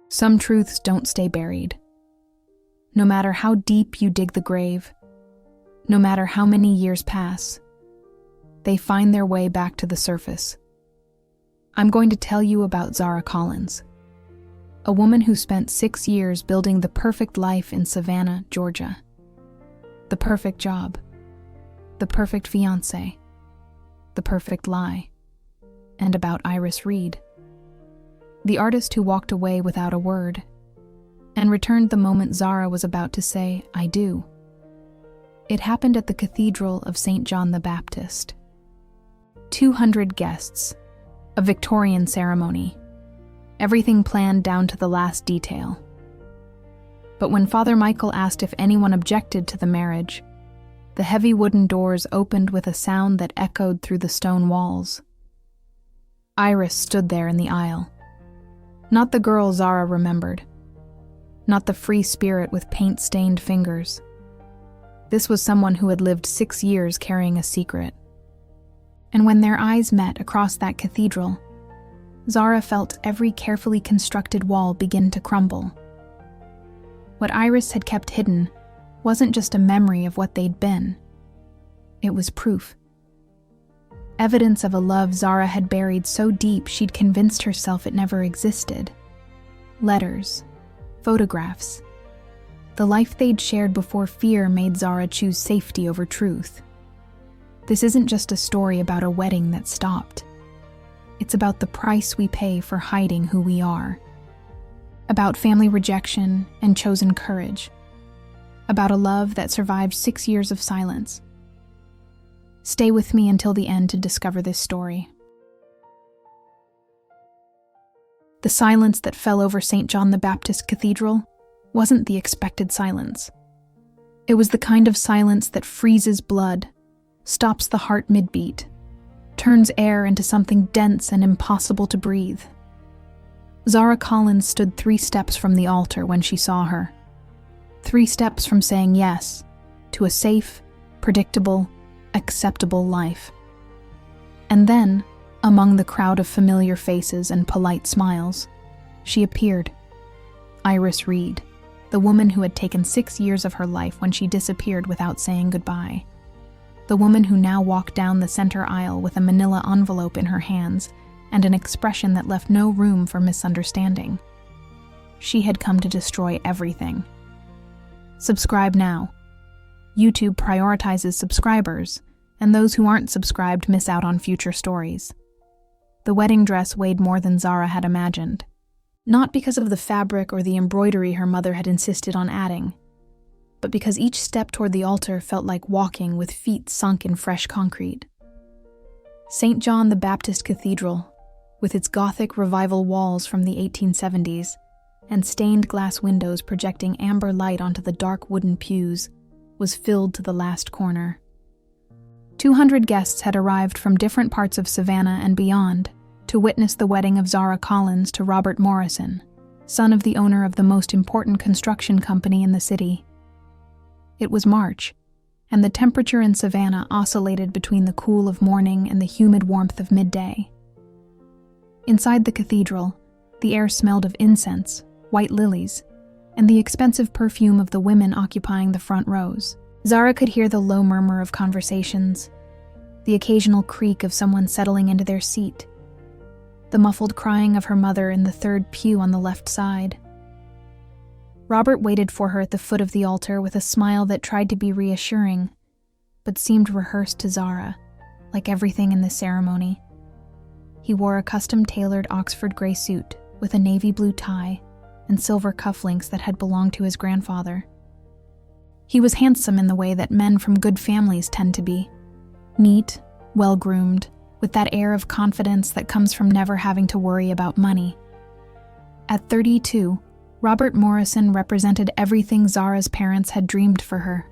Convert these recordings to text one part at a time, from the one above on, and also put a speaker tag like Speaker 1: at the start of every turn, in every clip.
Speaker 1: Some truths don't stay buried. No matter how deep you dig the grave, no matter how many years pass, they find their way back to the surface. I'm going to tell you about Zara Collins, a woman who spent 6 years building the perfect life in Savannah, Georgia. The perfect job, the perfect fiancé, the perfect lie, and about Iris Reed, the artist who walked away without a word and returned the moment Zara was about to say, "I do." It happened at the Cathedral of St. John the Baptist. 200 guests, a Victorian ceremony, everything planned down to the last detail. But when Father Michael asked if anyone objected to the marriage, the heavy wooden doors opened with a sound that echoed through the stone walls. Iris stood there in the aisle. Not the girl Zara remembered. Not the free spirit with paint-stained fingers. This was someone who had lived 6 years carrying a secret. And when their eyes met across that cathedral, Zara felt every carefully constructed wall begin to crumble. What Iris had kept hidden wasn't just a memory of what they'd been. It was proof. Evidence of a love Zara had buried so deep she'd convinced herself it never existed. Letters, photographs. The life they'd shared before fear made Zara choose safety over truth. This isn't just a story about a wedding that stopped. It's about the price we pay for hiding who we are. About family rejection and chosen courage. About a love that survived 6 years of silence. Stay with me until the end to discover this story. The silence that fell over St. John the Baptist Cathedral wasn't the expected silence. It was the kind of silence that freezes blood, stops the heart mid-beat, turns air into something dense and impossible to breathe. Zara Collins stood 3 steps from the altar when she saw her. 3 steps from saying yes to a safe, predictable, acceptable life. And then, among the crowd of familiar faces and polite smiles, she appeared. Iris Reed, the woman who had taken 6 years of her life when she disappeared without saying goodbye. The woman who now walked down the center aisle with a manila envelope in her hands and an expression that left no room for misunderstanding. She had come to destroy everything. Subscribe now. YouTube prioritizes subscribers, and those who aren't subscribed miss out on future stories. The wedding dress weighed more than Zara had imagined. Not because of the fabric or the embroidery her mother had insisted on adding, but because each step toward the altar felt like walking with feet sunk in fresh concrete. St. John the Baptist Cathedral, with its Gothic revival walls from the 1870s and stained glass windows projecting amber light onto the dark wooden pews, was filled to the last corner. 200 guests had arrived from different parts of Savannah and beyond to witness the wedding of Zara Collins to Robert Morrison, son of the owner of the most important construction company in the city. It was March, and the temperature in Savannah oscillated between the cool of morning and the humid warmth of midday. Inside the cathedral, the air smelled of incense, white lilies, and the expensive perfume of the women occupying the front rows. Zara could hear the low murmur of conversations, the occasional creak of someone settling into their seat, the muffled crying of her mother in the third pew on the left side. Robert waited for her at the foot of the altar with a smile that tried to be reassuring, but seemed rehearsed to Zara, like everything in the ceremony. He wore a custom-tailored Oxford gray suit with a navy blue tie and silver cufflinks that had belonged to his grandfather. He was handsome in the way that men from good families tend to be. Neat, well-groomed, with that air of confidence that comes from never having to worry about money. At 32, Robert Morrison represented everything Zara's parents had dreamed for her.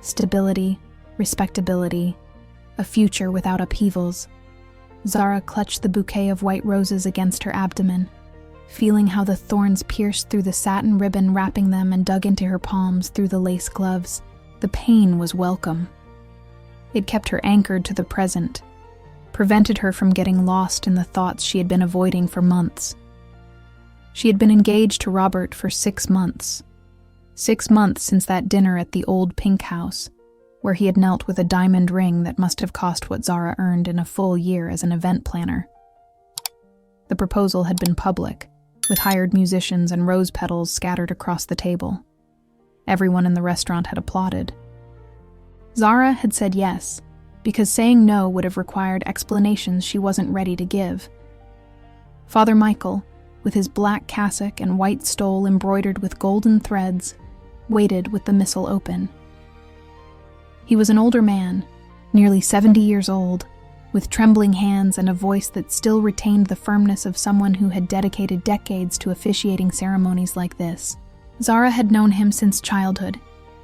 Speaker 1: Stability, respectability, a future without upheavals. Zara clutched the bouquet of white roses against her abdomen, feeling how the thorns pierced through the satin ribbon wrapping them and dug into her palms through the lace gloves. The pain was welcome. It kept her anchored to the present, prevented her from getting lost in the thoughts she had been avoiding for months. She had been engaged to Robert for 6 months. 6 months since that dinner at the old pink house, where he had knelt with a diamond ring that must have cost what Zara earned in a full year as an event planner. The proposal had been public, with hired musicians and rose petals scattered across the table. Everyone in the restaurant had applauded. Zara had said yes, because saying no would have required explanations she wasn't ready to give. Father Michael, with his black cassock and white stole embroidered with golden threads, waited with the missal open. He was an older man, nearly 70 years old, with trembling hands and a voice that still retained the firmness of someone who had dedicated decades to officiating ceremonies like this. Zara had known him since childhood.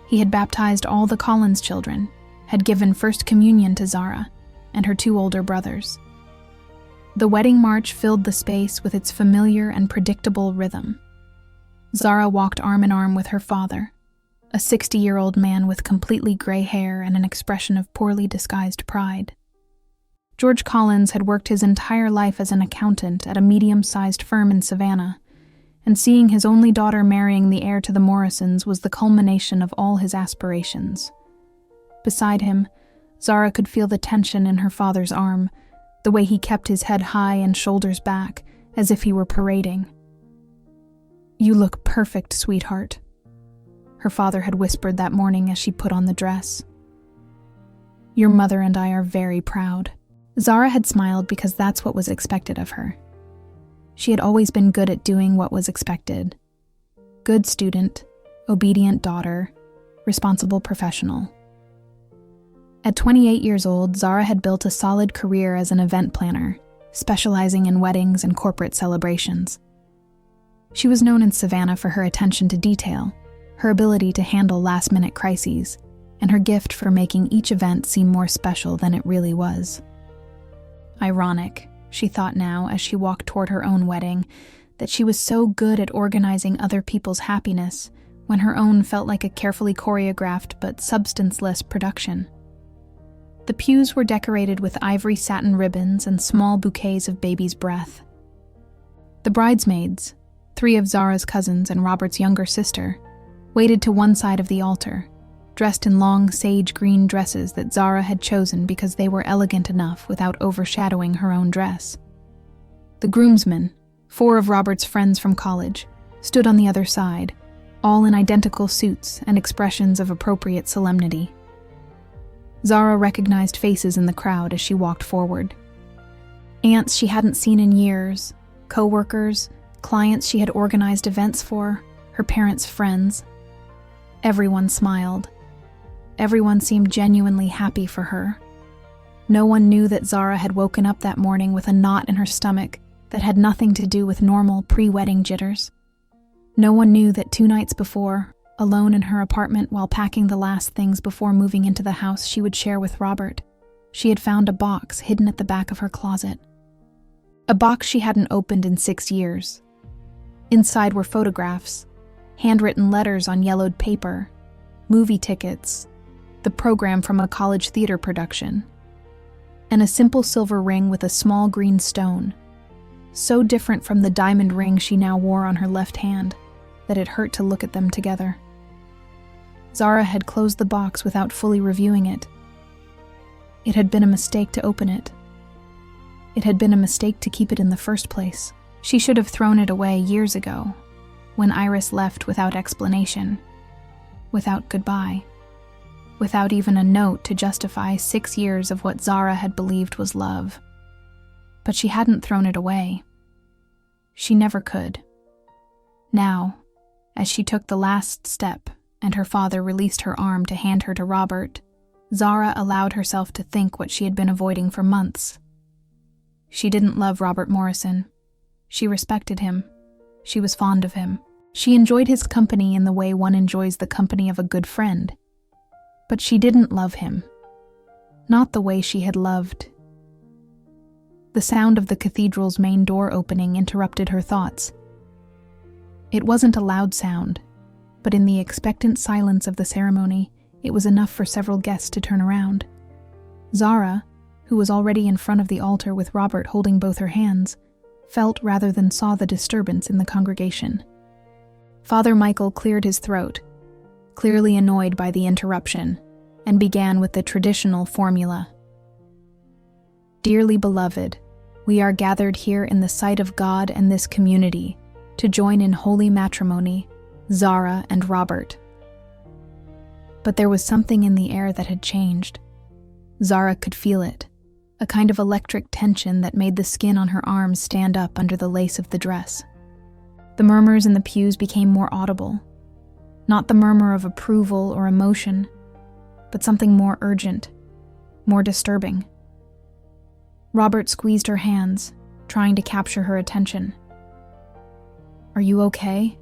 Speaker 1: He had baptized all the Collins children, had given First Communion to Zara and her 2 older brothers. The wedding march filled the space with its familiar and predictable rhythm. Zara walked arm in arm with her father, a 60-year-old man with completely gray hair and an expression of poorly disguised pride. George Collins had worked his entire life as an accountant at a medium-sized firm in Savannah, and seeing his only daughter marrying the heir to the Morrisons was the culmination of all his aspirations. Beside him, Zara could feel the tension in her father's arm, the way he kept his head high and shoulders back, as if he were parading. "You look perfect, sweetheart," her father had whispered that morning as she put on the dress. "Your mother and I are very proud." Zara had smiled because that's what was expected of her. She had always been good at doing what was expected. Good student, obedient daughter, responsible professional. At 28 years old, Zara had built a solid career as an event planner, specializing in weddings and corporate celebrations. She was known in Savannah for her attention to detail, her ability to handle last-minute crises, and her gift for making each event seem more special than it really was. Ironic, she thought now as she walked toward her own wedding, that she was so good at organizing other people's happiness when her own felt like a carefully choreographed but substanceless production. The pews were decorated with ivory satin ribbons and small bouquets of baby's breath. The bridesmaids, 3 of Zara's cousins and Robert's younger sister, waited to one side of the altar, dressed in long sage green dresses that Zara had chosen because they were elegant enough without overshadowing her own dress. The groomsmen, 4 of Robert's friends from college, stood on the other side, all in identical suits and expressions of appropriate solemnity. Zara recognized faces in the crowd as she walked forward. Aunts she hadn't seen in years, co-workers, clients she had organized events for, her parents' friends. Everyone smiled. Everyone seemed genuinely happy for her. No one knew that Zara had woken up that morning with a knot in her stomach that had nothing to do with normal pre-wedding jitters. No one knew that 2 nights before, alone in her apartment while packing the last things before moving into the house she would share with Robert, she had found a box hidden at the back of her closet. A box she hadn't opened in 6 years. Inside were photographs, handwritten letters on yellowed paper, movie tickets, the program from a college theater production, and a simple silver ring with a small green stone, so different from the diamond ring she now wore on her left hand that it hurt to look at them together. Zara had closed the box without fully reviewing it. It had been a mistake to open it. It had been a mistake to keep it in the first place. She should have thrown it away years ago, when Iris left without explanation, without goodbye, without even a note to justify 6 years of what Zara had believed was love. But she hadn't thrown it away. She never could. Now, as she took the last step and her father released her arm to hand her to Robert, Zara allowed herself to think what she had been avoiding for months. She didn't love Robert Morrison. She respected him. She was fond of him. She enjoyed his company in the way one enjoys the company of a good friend. But she didn't love him. Not the way she had loved. The sound of the cathedral's main door opening interrupted her thoughts. It wasn't a loud sound, but in the expectant silence of the ceremony, it was enough for several guests to turn around. Zara, who was already in front of the altar with Robert holding both her hands, felt rather than saw the disturbance in the congregation. Father Michael cleared his throat, clearly annoyed by the interruption, and began with the traditional formula. Dearly beloved, we are gathered here in the sight of God and this community to join in holy matrimony, Zara and Robert. But there was something in the air that had changed. Zara could feel it, a kind of electric tension that made the skin on her arms stand up under the lace of the dress. The murmurs in the pews became more audible, not the murmur of approval or emotion, but something more urgent, more disturbing. Robert squeezed her hands, trying to capture her attention. "Are you okay?"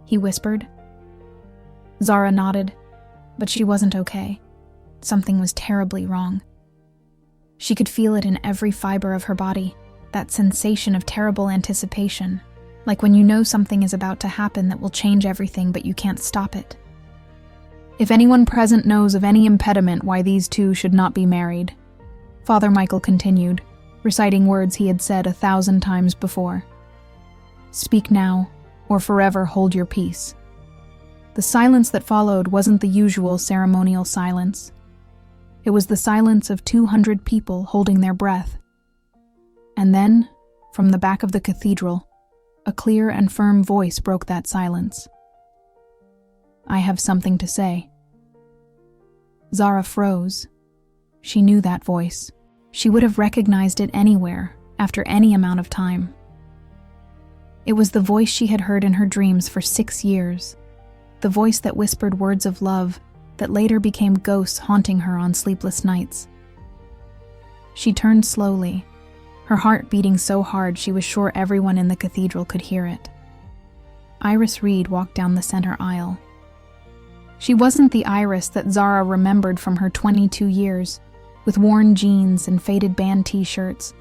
Speaker 1: he whispered. Zara nodded, but she wasn't okay. Something was terribly wrong. She could feel it in every fiber of her body, that sensation of terrible anticipation, like when you know something is about to happen that will change everything but you can't stop it. "If anyone present knows of any impediment why these two should not be married," Father Michael continued, reciting words he had said 1,000 times before, "speak now, or forever hold your peace." The silence that followed wasn't the usual ceremonial silence. It was the silence of 200 people holding their breath. And then, from the back of the cathedral, a clear and firm voice broke that silence. "I have something to say." Zara froze. She knew that voice. She would have recognized it anywhere, after any amount of time. It was the voice she had heard in her dreams for 6 years, the voice that whispered words of love that later became ghosts haunting her on sleepless nights. She turned slowly, her heart beating so hard she was sure everyone in the cathedral could hear it. Iris Reed walked down the center aisle. She wasn't the Iris that Zara remembered from her 22 years, with worn jeans and faded band t-shirts,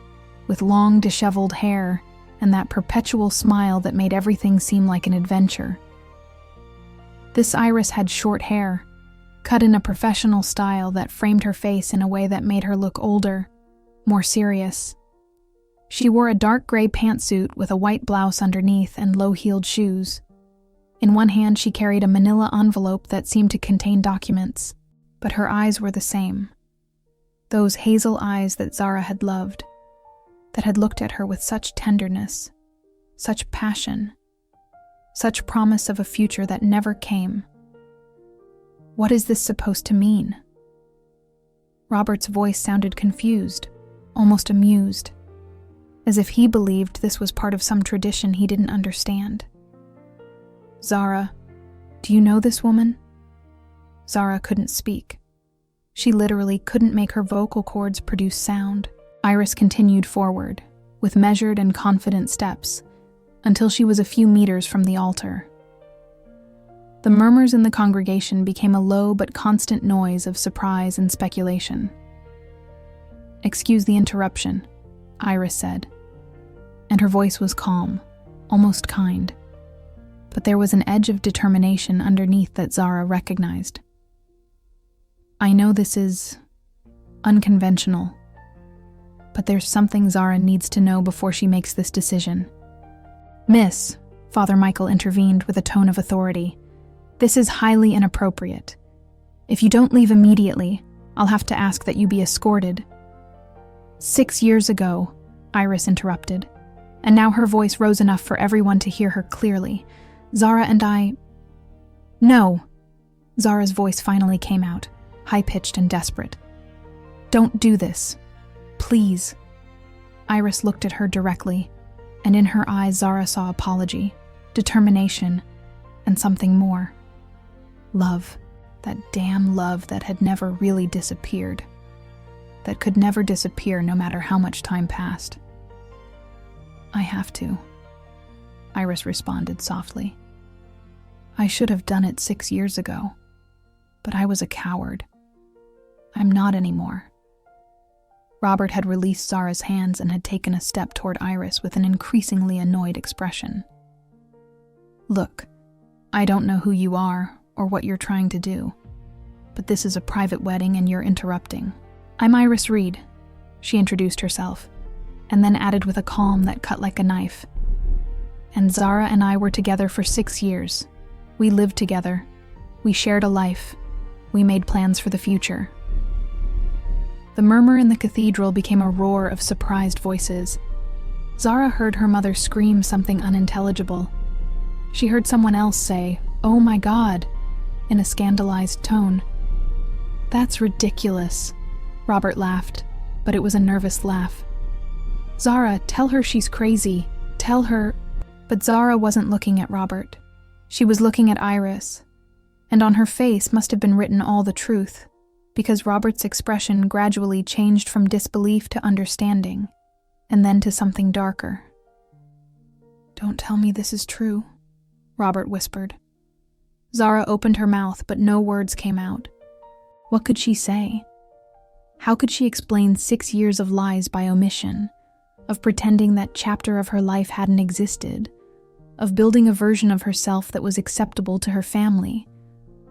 Speaker 1: with long disheveled hair and that perpetual smile that made everything seem like an adventure. This Iris had short hair, cut in a professional style that framed her face in a way that made her look older, more serious. She wore a dark gray pantsuit with a white blouse underneath and low-heeled shoes. In one hand she carried a manila envelope that seemed to contain documents, but her eyes were the same. Those hazel eyes that Zara had loved, that had looked at her with such tenderness, such passion, such promise of a future that never came. What is this supposed to mean? Robert's voice sounded confused, almost amused, as if he believed this was part of some tradition he didn't understand. "Zara, do you know this woman?" Zara couldn't speak. She literally couldn't make her vocal cords produce sound. Iris continued forward, with measured and confident steps, until she was a few meters from the altar. The murmurs in the congregation became a low but constant noise of surprise and speculation. "Excuse the interruption," Iris said, and her voice was calm, almost kind, but there was an edge of determination underneath that Zara recognized. "I know this is unconventional, but there's something Zara needs to know before she makes this decision." "Miss," Father Michael intervened with a tone of authority, "this is highly inappropriate. If you don't leave immediately, I'll have to ask that you be escorted." "6 years ago," Iris interrupted, and now her voice rose enough for everyone to hear her clearly. "Zara and I—" "No," Zara's voice finally came out, high-pitched and desperate. "Don't do this. Please." Iris looked at her directly, and in her eyes Zara saw apology, determination, and something more. Love. That damn love that had never really disappeared. That could never disappear no matter how much time passed. "I have to," Iris responded softly. "I should have done it 6 years ago, but I was a coward. I'm not anymore." Robert had released Zara's hands and had taken a step toward Iris with an increasingly annoyed expression. "Look, I don't know who you are or what you're trying to do, but this is a private wedding and you're interrupting. I'm Iris Reed," she introduced herself, and then added with a calm that cut like a knife. "And Zara and I were together for 6 years. We lived together. We shared a life. We made plans for the future." The murmur in the cathedral became a roar of surprised voices. Zara heard her mother scream something unintelligible. She heard someone else say, "Oh my God," in a scandalized tone. "That's ridiculous," Robert laughed, but it was a nervous laugh. "Zara, tell her she's crazy. Tell her—" But Zara wasn't looking at Robert. She was looking at Iris, and on her face must have been written all the truth, because Robert's expression gradually changed from disbelief to understanding, and then to something darker. "Don't tell me this is true," Robert whispered. Zara opened her mouth, but no words came out. What could she say? How could she explain 6 years of lies by omission, of pretending that chapter of her life hadn't existed, of building a version of herself that was acceptable to her family,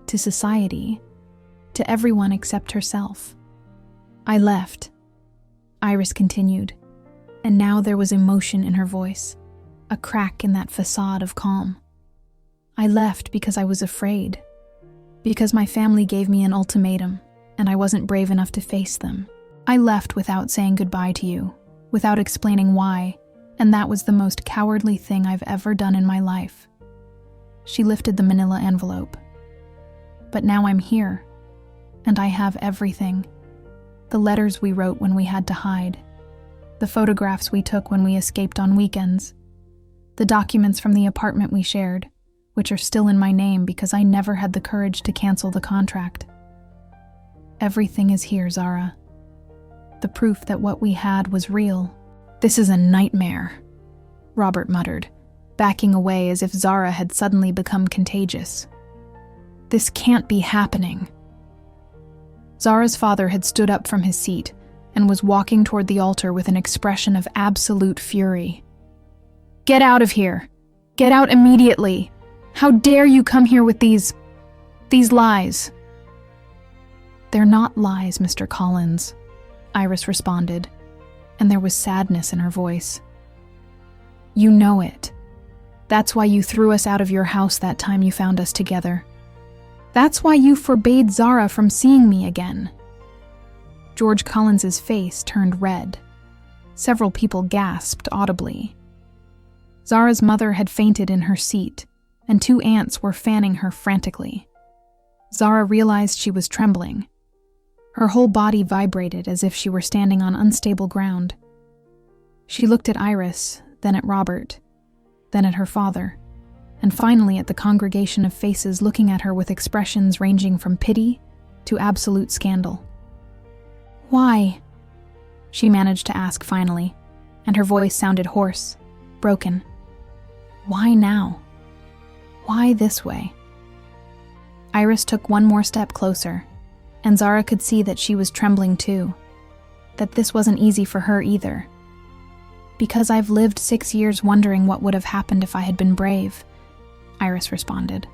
Speaker 1: to society, to everyone except herself? "I left," Iris continued, and now there was emotion in her voice, a crack in that facade of calm. "I left because I was afraid, because my family gave me an ultimatum, and I wasn't brave enough to face them. I left without saying goodbye to you, without explaining why, and that was the most cowardly thing I've ever done in my life." She lifted the manila envelope. "But now I'm here, and I have everything. The letters we wrote when we had to hide, the photographs we took when we escaped on weekends, the documents from the apartment we shared, which are still in my name because I never had the courage to cancel the contract. Everything is here, Zara. The proof that what we had was real." "This is a nightmare," Robert muttered, backing away as if Zara had suddenly become contagious. "This can't be happening." Zara's father had stood up from his seat and was walking toward the altar with an expression of absolute fury. "Get out of here! Get out immediately! How dare you come here with these lies?" "They're not lies, Mr. Collins," Iris responded, and there was sadness in her voice. "You know it. That's why you threw us out of your house that time you found us together. That's why you forbade Zara from seeing me again." George Collins's face turned red. Several people gasped audibly. Zara's mother had fainted in her seat, and 2 aunts were fanning her frantically. Zara realized she was trembling. Her whole body vibrated as if she were standing on unstable ground. She looked at Iris, then at Robert, then at her father, and finally at the congregation of faces looking at her with expressions ranging from pity to absolute scandal. "Why?" she managed to ask finally, and her voice sounded hoarse, broken. "Why now? Why this way?" Iris took one more step closer, and Zara could see that she was trembling too, that this wasn't easy for her either. "Because I've lived 6 years wondering what would have happened if I had been brave," Iris responded.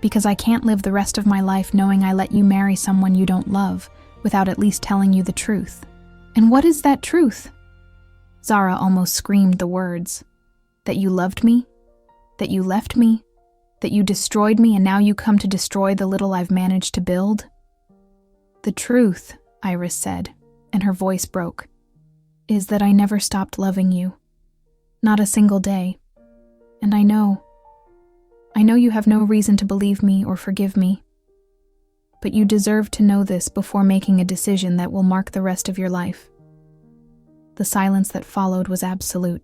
Speaker 1: "Because I can't live the rest of my life knowing I let you marry someone you don't love without at least telling you the truth." "And what is that truth?" Zara almost screamed the words. "That you loved me? That you left me? That you destroyed me and now you come to destroy the little I've managed to build?" "The truth," Iris said, and her voice broke, "is that I never stopped loving you. Not a single day. And I know you have no reason to believe me or forgive me. But you deserve to know this before making a decision that will mark the rest of your life." The silence that followed was absolute.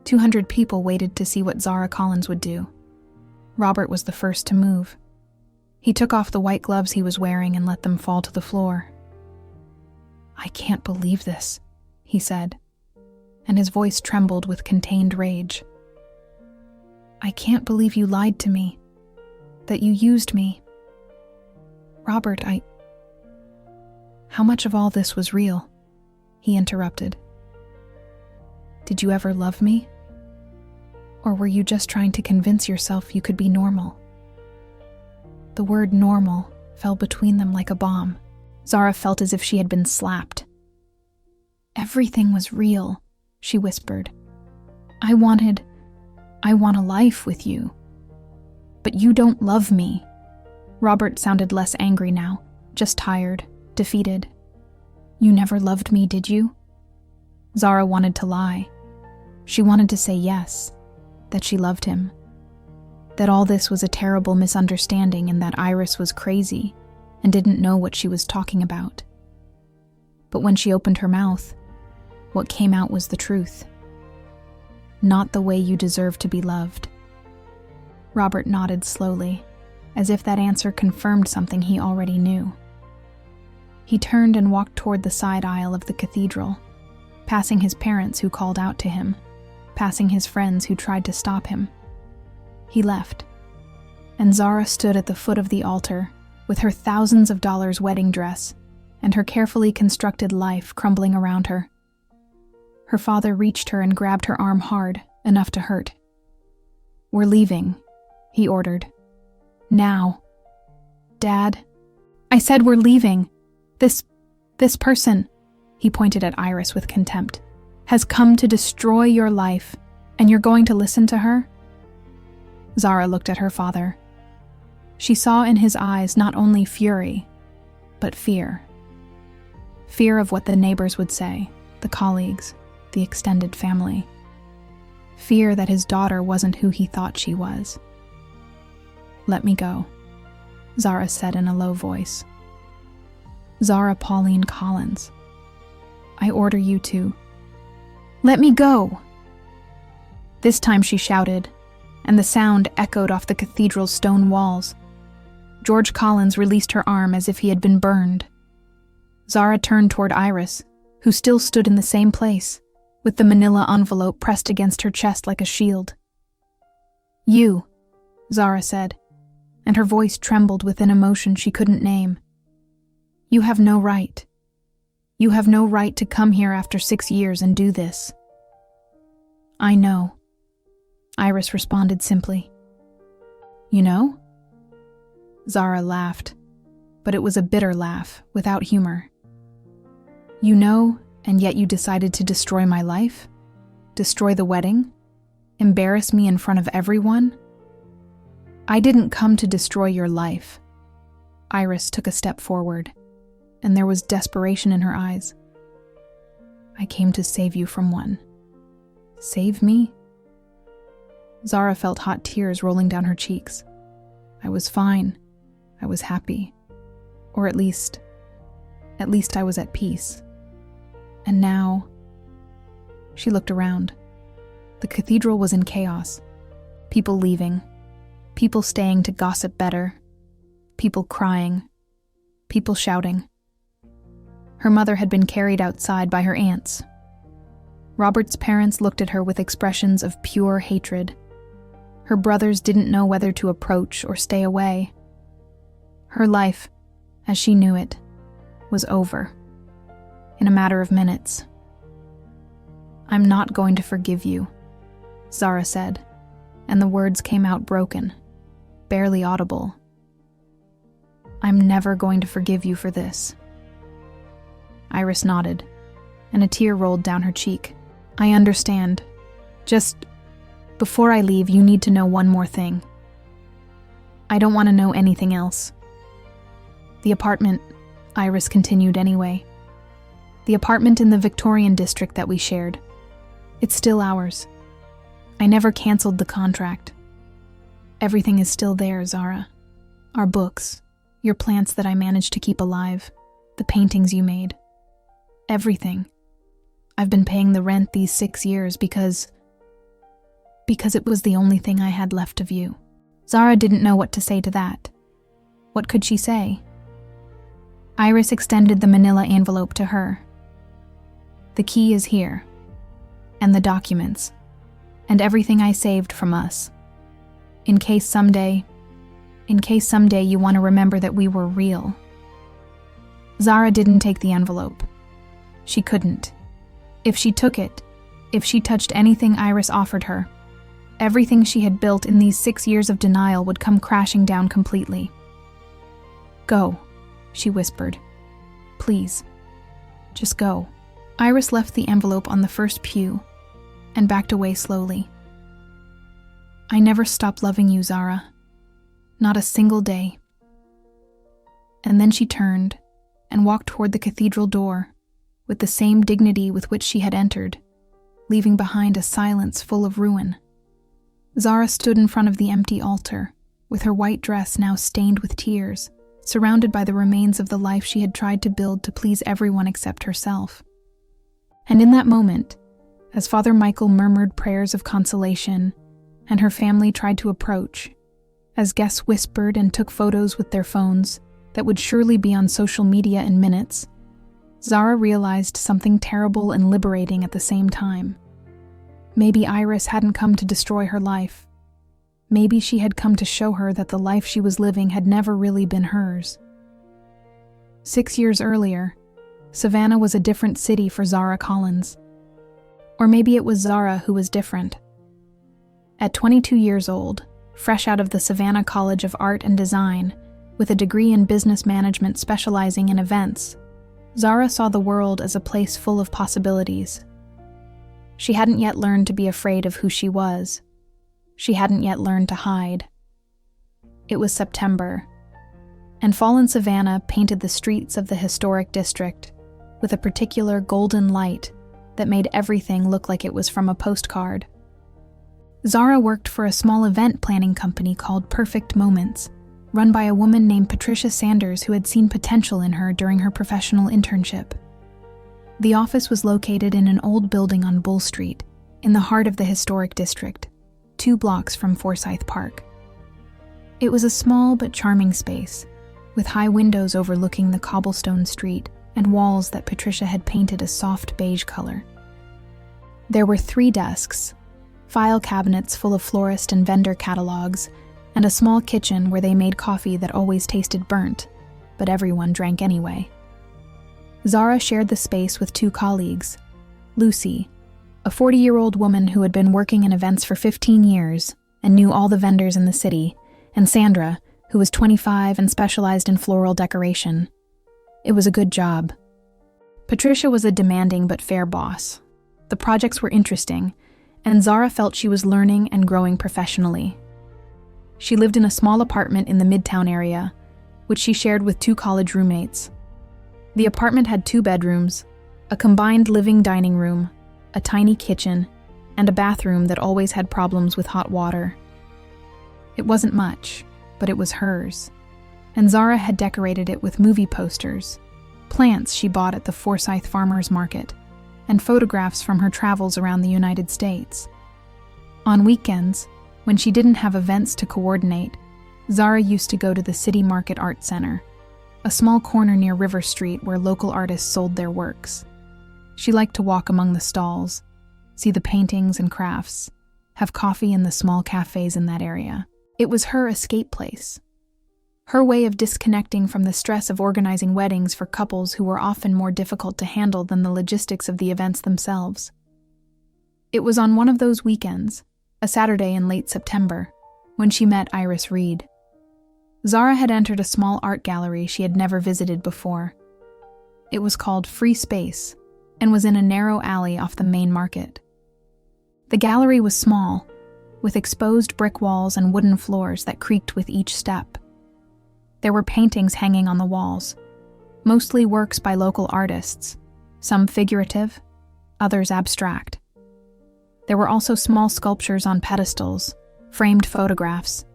Speaker 1: 200 people waited to see what Zara Collins would do. Robert was the first to move. He took off the white gloves he was wearing and let them fall to the floor. "I can't believe this," he said, and his voice trembled with contained rage. "I can't believe you lied to me, that you used me. Robert, How much of all this was real?" he interrupted. "Did you ever love me? Or were you just trying to convince yourself you could be normal?" The word normal fell between them like a bomb. Zara felt as if she had been slapped. Everything was real, she whispered. I want a life with you. But you don't love me. Robert sounded less angry now, just tired, defeated. You never loved me, did you? Zara wanted to lie. She wanted to say yes, that she loved him, that all this was a terrible misunderstanding and that Iris was crazy and didn't know what she was talking about. But when she opened her mouth, what came out was the truth. Not the way you deserve to be loved. Robert nodded slowly, as if that answer confirmed something he already knew. He turned and walked toward the side aisle of the cathedral, passing his parents who called out to him, passing his friends who tried to stop him. He left, and Zara stood at the foot of the altar with her thousands of dollars wedding dress and her carefully constructed life crumbling around her. Her father reached her and grabbed her arm hard, enough to hurt. We're leaving, he ordered. Now. Dad, I said we're leaving. This person, he pointed at Iris with contempt, has come to destroy your life, and you're going to listen to her? Zara looked at her father. She saw in his eyes not only fury, but fear. Fear of what the neighbors would say, the colleagues, the extended family. Fear that his daughter wasn't who he thought she was. Let me go, Zara said in a low voice. Zara Pauline Collins, I order you to. Let me go! This time she shouted, and the sound echoed off the cathedral's stone walls. George Collins released her arm as if he had been burned. Zara turned toward Iris, who still stood in the same place, with the manila envelope pressed against her chest like a shield. You, Zara said, and her voice trembled with an emotion she couldn't name. You have no right. You have no right to come here after 6 years and do this. I know, Iris responded simply. You know? Zara laughed, but it was a bitter laugh, without humor. You know, and yet you decided to destroy my life? Destroy the wedding? Embarrass me in front of everyone? I didn't come to destroy your life. Iris took a step forward, and there was desperation in her eyes. I came to save you from one. Save me? Zara felt hot tears rolling down her cheeks. I was fine. I was happy. Or at least I was at peace. And now... She looked around. The cathedral was in chaos. People leaving. People staying to gossip better. People crying. People shouting. Her mother had been carried outside by her aunts. Robert's parents looked at her with expressions of pure hatred. Her brothers didn't know whether to approach or stay away. Her life, as she knew it, was over. In a matter of minutes. I'm not going to forgive you, Zara said, and the words came out broken, barely audible. I'm never going to forgive you for this. Iris nodded, and a tear rolled down her cheek. I understand. Just before I leave, you need to know one more thing. I don't want to know anything else. The apartment, Iris continued anyway. The apartment in the Victorian District that we shared. It's still ours. I never canceled the contract. Everything is still there, Zara. Our books, your plants that I managed to keep alive, the paintings you made. Everything. I've been paying the rent these 6 years because it was the only thing I had left of you. Zara didn't know what to say to that. What could she say? Iris extended the manila envelope to her. The key is here, and the documents, and everything I saved from us. In case someday you want to remember that we were real. Zara didn't take the envelope. She couldn't. If she took it, if she touched anything Iris offered her, everything she had built in these 6 years of denial would come crashing down completely. Go, she whispered. Please, just go. Iris left the envelope on the first pew and backed away slowly. "I never stopped loving you, Zara. Not a single day." And then she turned and walked toward the cathedral door with the same dignity with which she had entered, leaving behind a silence full of ruin. Zara stood in front of the empty altar, with her white dress now stained with tears, surrounded by the remains of the life she had tried to build to please everyone except herself. And in that moment, as Father Michael murmured prayers of consolation, and her family tried to approach, as guests whispered and took photos with their phones that would surely be on social media in minutes, Zara realized something terrible and liberating at the same time. Maybe Iris hadn't come to destroy her life. Maybe she had come to show her that the life she was living had never really been hers. 6 years earlier, Savannah was a different city for Zara Collins. Or maybe it was Zara who was different. At 22 years old, fresh out of the Savannah College of Art and Design, with a degree in business management specializing in events, Zara saw the world as a place full of possibilities. She hadn't yet learned to be afraid of who she was. She hadn't yet learned to hide. It was September, and fall in Savannah painted the streets of the historic district with a particular golden light that made everything look like it was from a postcard. Zara worked for a small event planning company called Perfect Moments, run by a woman named Patricia Sanders who had seen potential in her during her professional internship. The office was located in an old building on Bull Street, in the heart of the historic district, 2 blocks from Forsyth Park. It was a small but charming space, with high windows overlooking the cobblestone street and walls that Patricia had painted a soft beige color. There were 3 desks, file cabinets full of florist and vendor catalogs, and a small kitchen where they made coffee that always tasted burnt, but everyone drank anyway. Zara shared the space with 2 colleagues, Lucy, a 40-year-old woman who had been working in events for 15 years and knew all the vendors in the city, and Sandra, who was 25 and specialized in floral decoration. It was a good job. Patricia was a demanding but fair boss. The projects were interesting, and Zara felt she was learning and growing professionally. She lived in a small apartment in the Midtown area, which she shared with 2 college roommates. The apartment had 2 bedrooms, a combined living-dining room, a tiny kitchen, and a bathroom that always had problems with hot water. It wasn't much, but it was hers, and Zara had decorated it with movie posters, plants she bought at the Forsyth Farmers Market, and photographs from her travels around the United States. On weekends, when she didn't have events to coordinate, Zara used to go to the City Market Art Center, a small corner near River Street where local artists sold their works. She liked to walk among the stalls, see the paintings and crafts, have coffee in the small cafes in that area. It was her escape place. Her way of disconnecting from the stress of organizing weddings for couples who were often more difficult to handle than the logistics of the events themselves. It was on one of those weekends, a Saturday in late September, when she met Iris Reed. Zara had entered a small art gallery she had never visited before. It was called Free Space and was in a narrow alley off the main market. The gallery was small, with exposed brick walls and wooden floors that creaked with each step. There were paintings hanging on the walls, mostly works by local artists, some figurative, others abstract. There were also small sculptures on pedestals, framed photographs,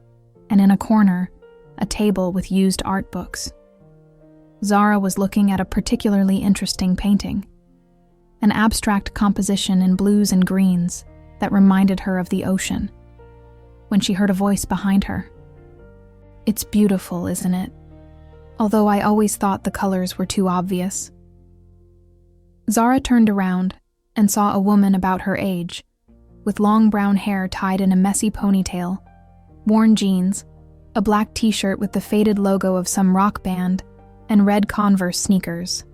Speaker 1: and in a corner, a table with used art books. Zara was looking at a particularly interesting painting, an abstract composition in blues and greens that reminded her of the ocean, when she heard a voice behind her. "It's beautiful, isn't it? Although I always thought the colors were too obvious." Zara turned around and saw a woman about her age, with long brown hair tied in a messy ponytail, worn jeans, a black t-shirt with the faded logo of some rock band, and red Converse sneakers.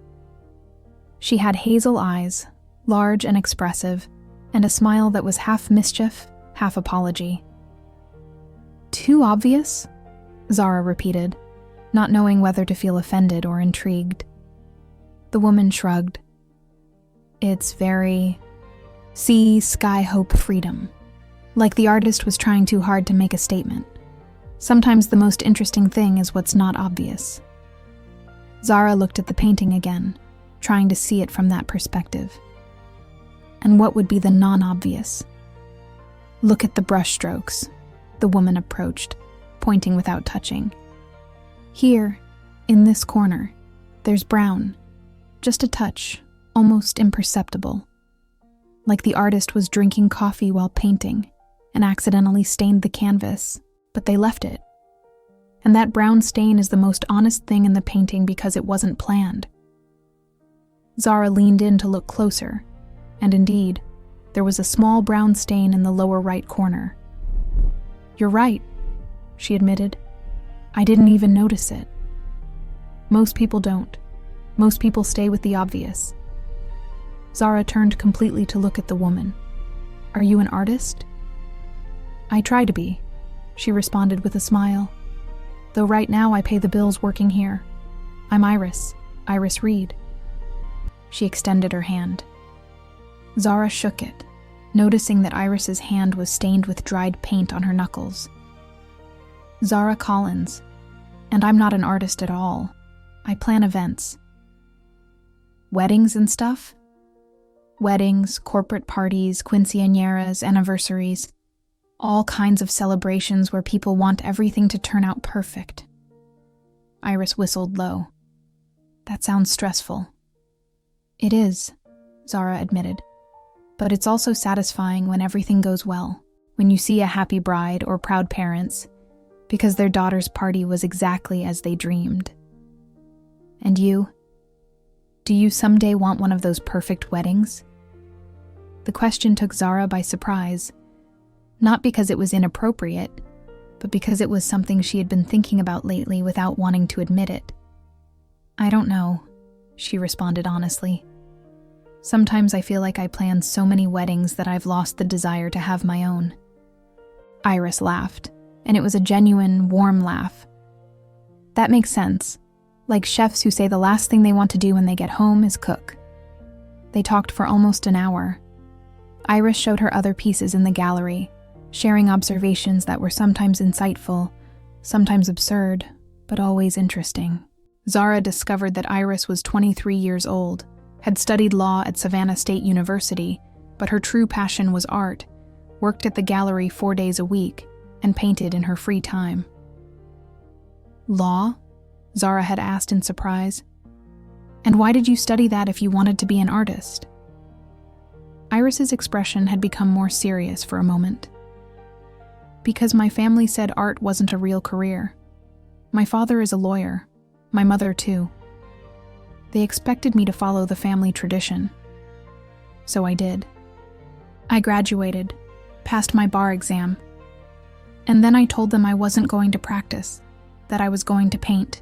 Speaker 1: She had hazel eyes, large and expressive, and a smile that was half mischief, half apology. "Too obvious?" Zara repeated, not knowing whether to feel offended or intrigued. The woman shrugged. It's very sea, sky, hope, freedom. Like the artist was trying too hard to make a statement. Sometimes the most interesting thing is what's not obvious. Zara looked at the painting again, trying to see it from that perspective. And what would be the non-obvious? Look at the brushstrokes, the woman approached, pointing without touching. Here, in this corner, there's brown, just a touch, almost imperceptible. Like the artist was drinking coffee while painting and accidentally stained the canvas, but they left it. And that brown stain is the most honest thing in the painting because it wasn't planned. Zara leaned in to look closer, and indeed, there was a small brown stain in the lower right corner. "You're right," she admitted. "I didn't even notice it." Most people don't. Most people stay with the obvious. Zara turned completely to look at the woman. "Are you an artist?" "I try to be," she responded with a smile. "Though right now I pay the bills working here. I'm Iris Reed." She extended her hand. Zara shook it, noticing that Iris's hand was stained with dried paint on her knuckles. "Zara Collins, and I'm not an artist at all. I plan events." "Weddings and stuff?" "Weddings, corporate parties, quinceañeras, anniversaries. All kinds of celebrations where people want everything to turn out perfect." Iris whistled low. "That sounds stressful." "It is," Zara admitted. "But it's also satisfying when everything goes well, when you see a happy bride or proud parents, because their daughter's party was exactly as they dreamed." "And you? Do you someday want one of those perfect weddings?" The question took Zara by surprise, not because it was inappropriate, but because it was something she had been thinking about lately without wanting to admit it. "I don't know," she responded honestly. "Sometimes I feel like I plan so many weddings that I've lost the desire to have my own." Iris laughed, and it was a genuine, warm laugh. "That makes sense. Like chefs who say the last thing they want to do when they get home is cook." They talked for almost an hour. Iris showed her other pieces in the gallery, sharing observations that were sometimes insightful, sometimes absurd, but always interesting. Zara discovered that Iris was 23 years old, had studied law at Savannah State University, but her true passion was art, worked at the gallery 4 days a week, and painted in her free time. "Law?" Zara had asked in surprise. "And why did you study that if you wanted to be an artist?" Iris's expression had become more serious for a moment. "Because my family said art wasn't a real career. My father is a lawyer, my mother too. They expected me to follow the family tradition. So I did. I graduated, passed my bar exam, and then I told them I wasn't going to practice, that I was going to paint.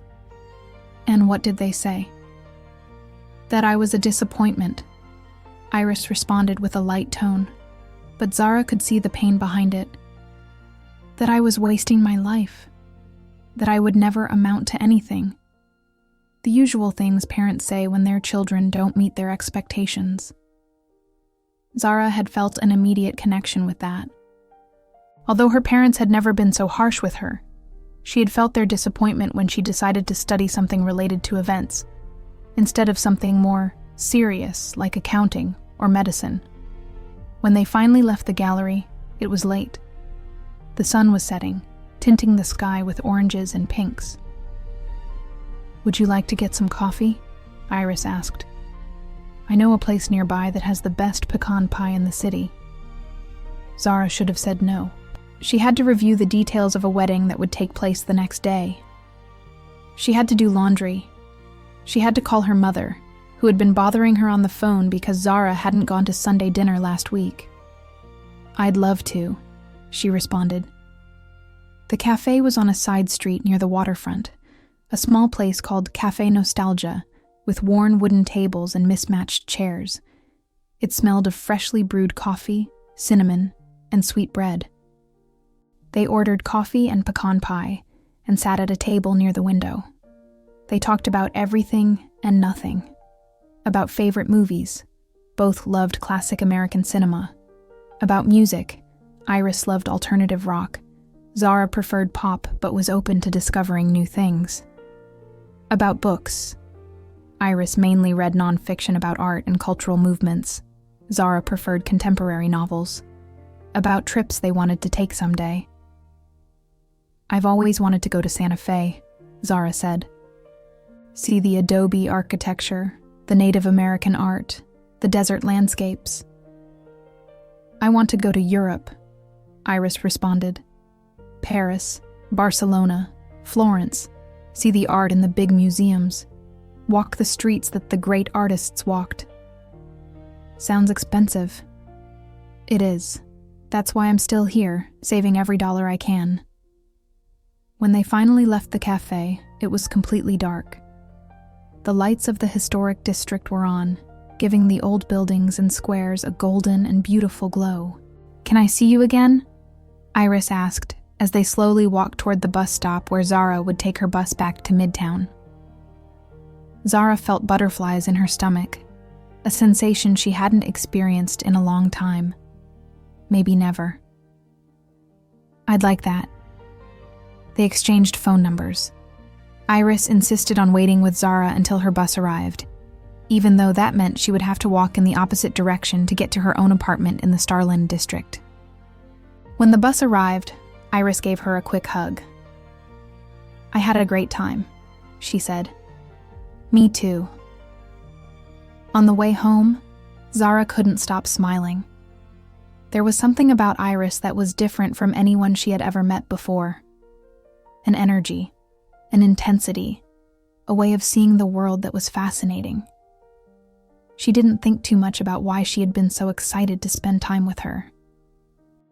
Speaker 1: And what did they say? That I was a disappointment." Iris responded with a light tone, but Zara could see the pain behind it. "That I was wasting my life. That I would never amount to anything. The usual things parents say when their children don't meet their expectations." Zara had felt an immediate connection with that. Although her parents had never been so harsh with her, she had felt their disappointment when she decided to study something related to events, instead of something more serious like accounting or medicine. When they finally left the gallery, it was late. The sun was setting, tinting the sky with oranges and pinks. "Would you like to get some coffee?" Iris asked. "I know a place nearby that has the best pecan pie in the city." Zara should have said no. She had to review the details of a wedding that would take place the next day. She had to do laundry. She had to call her mother, who had been bothering her on the phone because Zara hadn't gone to Sunday dinner last week. "I'd love to," she responded. The cafe was on a side street near the waterfront, a small place called Café Nostalgia, with worn wooden tables and mismatched chairs. It smelled of freshly brewed coffee, cinnamon, and sweet bread. They ordered coffee and pecan pie and sat at a table near the window. They talked about everything and nothing. About favorite movies, Both loved classic American cinema. About music, Iris loved alternative rock. Zara preferred pop but was open to discovering new things. About books, Iris mainly read nonfiction about art and cultural movements. Zara preferred contemporary novels. About trips they wanted to take someday. "I've always wanted to go to Santa Fe," Zara said. "See the adobe architecture, the Native American art, the desert landscapes." "I want to go to Europe," Iris responded. "Paris, Barcelona, Florence, see the art in the big museums, walk the streets that the great artists walked." "Sounds expensive." "It is. That's why I'm still here, saving every dollar I can." When they finally left the cafe, it was completely dark. The lights of the historic district were on, giving the old buildings and squares a golden and beautiful glow. "Can I see you again?" Iris asked as they slowly walked toward the bus stop where Zara would take her bus back to Midtown. Zara felt butterflies in her stomach, a sensation she hadn't experienced in a long time. Maybe never. "I'd like that." They exchanged phone numbers. Iris insisted on waiting with Zara until her bus arrived, even though that meant she would have to walk in the opposite direction to get to her own apartment in the Starland district. When the bus arrived, Iris gave her a quick hug. "I had a great time," she said. "Me too." On the way home, Zara couldn't stop smiling. There was something about Iris that was different from anyone she had ever met before. An energy, an intensity, a way of seeing the world that was fascinating. She didn't think too much about why she had been so excited to spend time with her.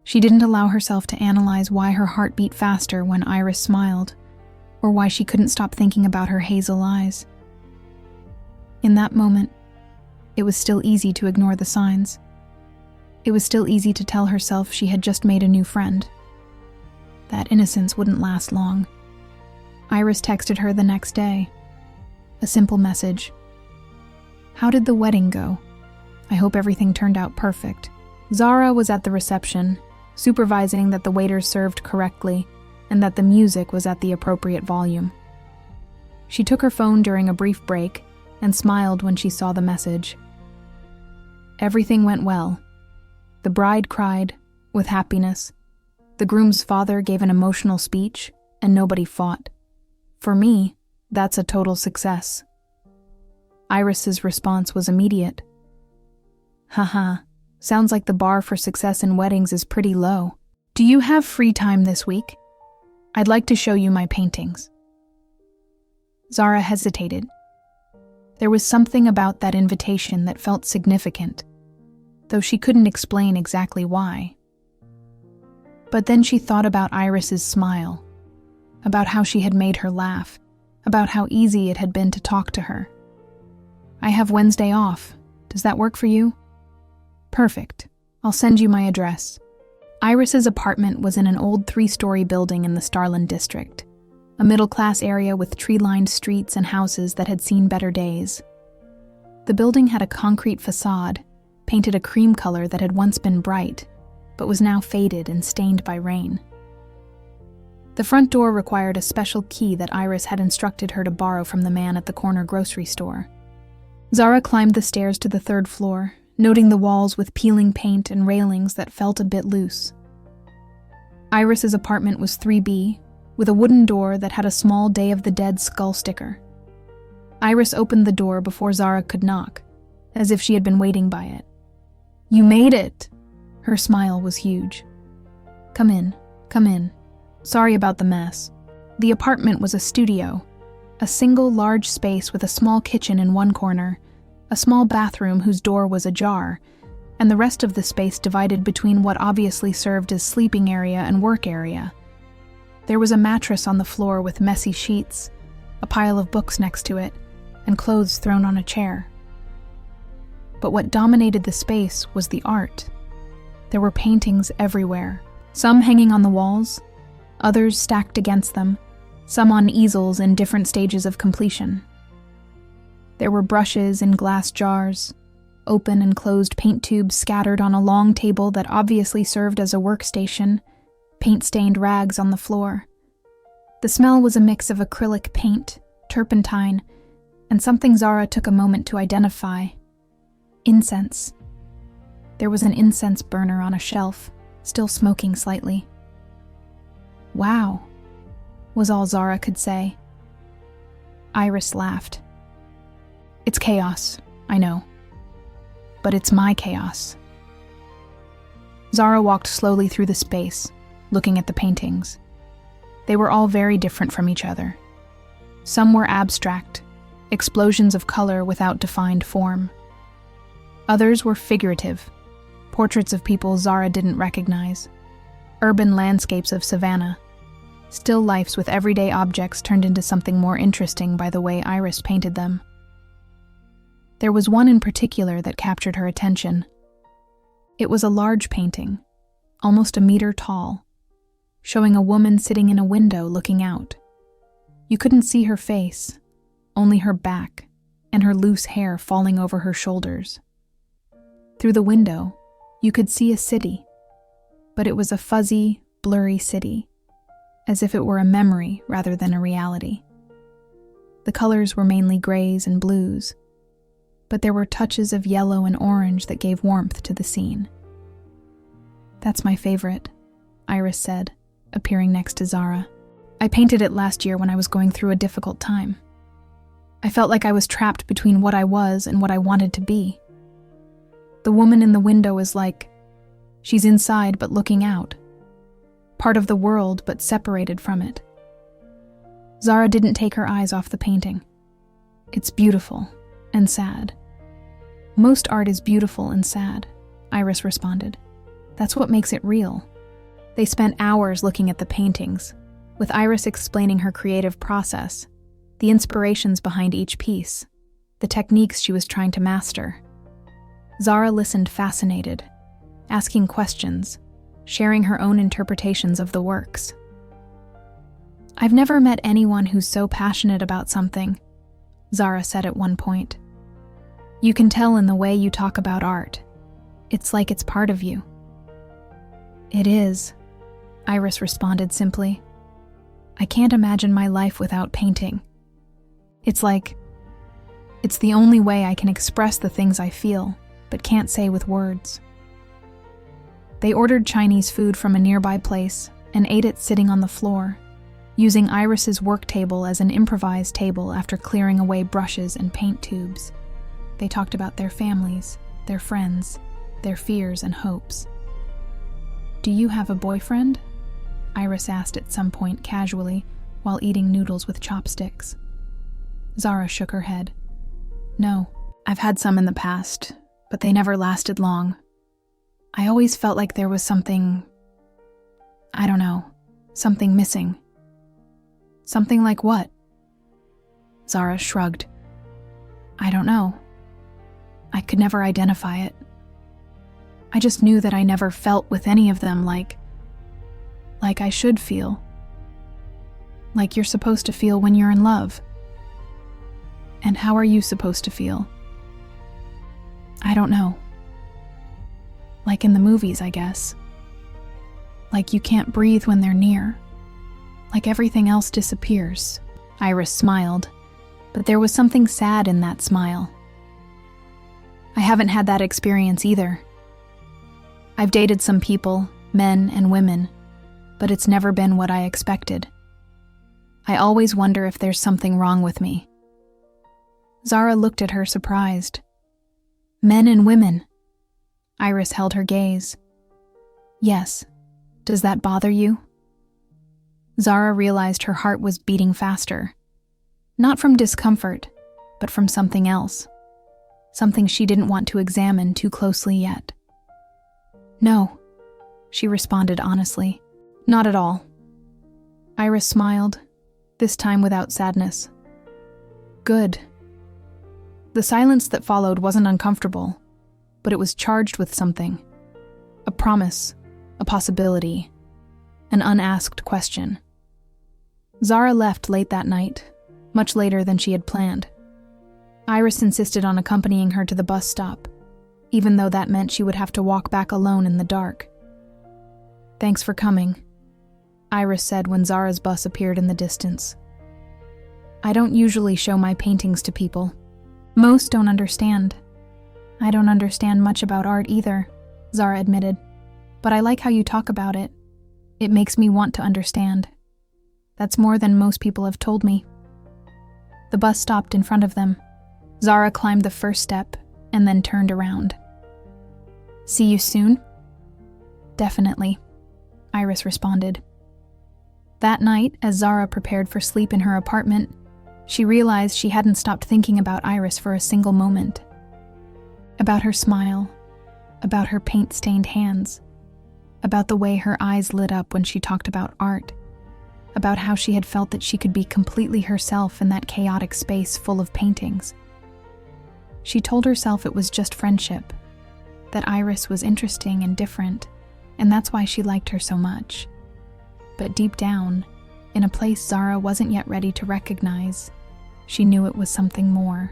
Speaker 1: She didn't allow herself to analyze why her heart beat faster when Iris smiled, or why she couldn't stop thinking about her hazel eyes. In that moment, it was still easy to ignore the signs. It was still easy to tell herself she had just made a new friend. That innocence wouldn't last long. Iris texted her the next day. A simple message. "How did the wedding go? I hope everything turned out perfect." Zara was at the reception, supervising that the waiters served correctly and that the music was at the appropriate volume. She took her phone during a brief break and smiled when she saw the message. Everything went well. The bride cried, with happiness. The groom's father gave an emotional speech, and nobody fought. For me, that's a total success. Iris's response was immediate. "Haha, sounds like the bar for success in weddings is pretty low. Do you have free time this week? I'd like to show you my paintings." Zara hesitated. There was something about that invitation that felt significant, though she couldn't explain exactly why. But then she thought about Iris's smile, about how she had made her laugh, about how easy it had been to talk to her. "I have Wednesday off. Does that work for you?" "Perfect. I'll send you my address." Iris's apartment was in an old 3-story building in the Starland district, a middle-class area with tree-lined streets and houses that had seen better days. The building had a concrete facade, painted a cream color that had once been bright, but was now faded and stained by rain. The front door required a special key that Iris had instructed her to borrow from the man at the corner grocery store. Zara climbed the stairs to the 3rd floor, noting the walls with peeling paint and railings that felt a bit loose. Iris's apartment was 3B, with a wooden door that had a small Day of the Dead skull sticker. Iris opened the door before Zara could knock, as if she had been waiting by it. "You made it!" Her smile was huge. Come in. Sorry about the mess." The apartment was a studio, a single large space with a small kitchen in one corner, a small bathroom whose door was ajar, and the rest of the space divided between what obviously served as sleeping area and work area. There was a mattress on the floor with messy sheets, a pile of books next to it, and clothes thrown on a chair. But what dominated the space was the art. There were paintings everywhere, some hanging on the walls, others stacked against them, some on easels in different stages of completion. There were brushes in glass jars, open and closed paint tubes scattered on a long table that obviously served as a workstation, paint-stained rags on the floor. The smell was a mix of acrylic paint, turpentine, and something Zara took a moment to identify: incense. There was an incense burner on a shelf, still smoking slightly. "Wow," was all Zara could say. Iris laughed. "It's chaos, I know. But it's my chaos." Zara walked slowly through the space, looking at the paintings. They were all very different from each other. Some were abstract, explosions of color without defined form. Others were figurative, portraits of people Zara didn't recognize, urban landscapes of Savannah, still lifes with everyday objects turned into something more interesting by the way Iris painted them. There was one in particular that captured her attention. It was a large painting, almost a meter tall, showing a woman sitting in a window looking out. You couldn't see her face, only her back and her loose hair falling over her shoulders. Through the window, you could see a city, but it was a fuzzy, blurry city, as if it were a memory rather than a reality. The colors were mainly grays and blues, but there were touches of yellow and orange that gave warmth to the scene. "That's my favorite," Iris said, appearing next to Zara. "I painted it last year when I was going through a difficult time. I felt like I was trapped between what I was and what I wanted to be. The woman in the window is like, she's inside but looking out, part of the world but separated from it." Zara didn't take her eyes off the painting. "It's beautiful and sad." "Most art is beautiful and sad," Iris responded. "That's what makes it real." They spent hours looking at the paintings, with Iris explaining her creative process, the inspirations behind each piece, the techniques she was trying to master. Zara listened fascinated, asking questions, sharing her own interpretations of the works. "I've never met anyone who's so passionate about something," Zara said at one point. "You can tell in the way you talk about art. It's like it's part of you." "It is," Iris responded simply. "I can't imagine my life without painting. It's the only way I can express the things I feel, but can't say with words." They ordered Chinese food from a nearby place and ate it sitting on the floor, using Iris's work table as an improvised table after clearing away brushes and paint tubes. They talked about their families, their friends, their fears and hopes. "Do you have a boyfriend?" Iris asked at some point casually while eating noodles with chopsticks. Zara shook her head. "No, I've had some in the past, but they never lasted long. I always felt like there was something, I don't know, something missing." "Something like what?" Zara shrugged. "I don't know. I could never identify it. I just knew that I never felt with any of them like I should feel. Like you're supposed to feel when you're in love." "And how are you supposed to feel?" "I don't know. Like in the movies, I guess. Like you can't breathe when they're near. Like everything else disappears." Iris smiled, but there was something sad in that smile. "I haven't had that experience either. I've dated some people, men and women, but it's never been what I expected. I always wonder if there's something wrong with me." Zara looked at her surprised. "Men and women?" Iris held her gaze. "Yes. Does that bother you?" Zara realized her heart was beating faster. Not from discomfort, but from something else. Something she didn't want to examine too closely yet. "No," she responded honestly. "Not at all." Iris smiled, this time without sadness. "Good." The silence that followed wasn't uncomfortable, but it was charged with something. A promise, a possibility, an unasked question. Zara left late that night, much later than she had planned. Iris insisted on accompanying her to the bus stop, even though that meant she would have to walk back alone in the dark. "Thanks for coming," Iris said when Zara's bus appeared in the distance. "I don't usually show my paintings to people. Most don't understand. I don't understand much about art either," Zara admitted. "But I like how you talk about it. It makes me want to understand. That's more than most people have told me." The bus stopped in front of them. Zara climbed the first step and then turned around. "See you soon?" "Definitely," Iris responded. That night, as Zara prepared for sleep in her apartment, she realized she hadn't stopped thinking about Iris for a single moment. About her smile, about her paint-stained hands, about the way her eyes lit up when she talked about art, about how she had felt that she could be completely herself in that chaotic space full of paintings. She told herself it was just friendship, that Iris was interesting and different, and that's why she liked her so much. But deep down, in a place Zara wasn't yet ready to recognize, she knew it was something more.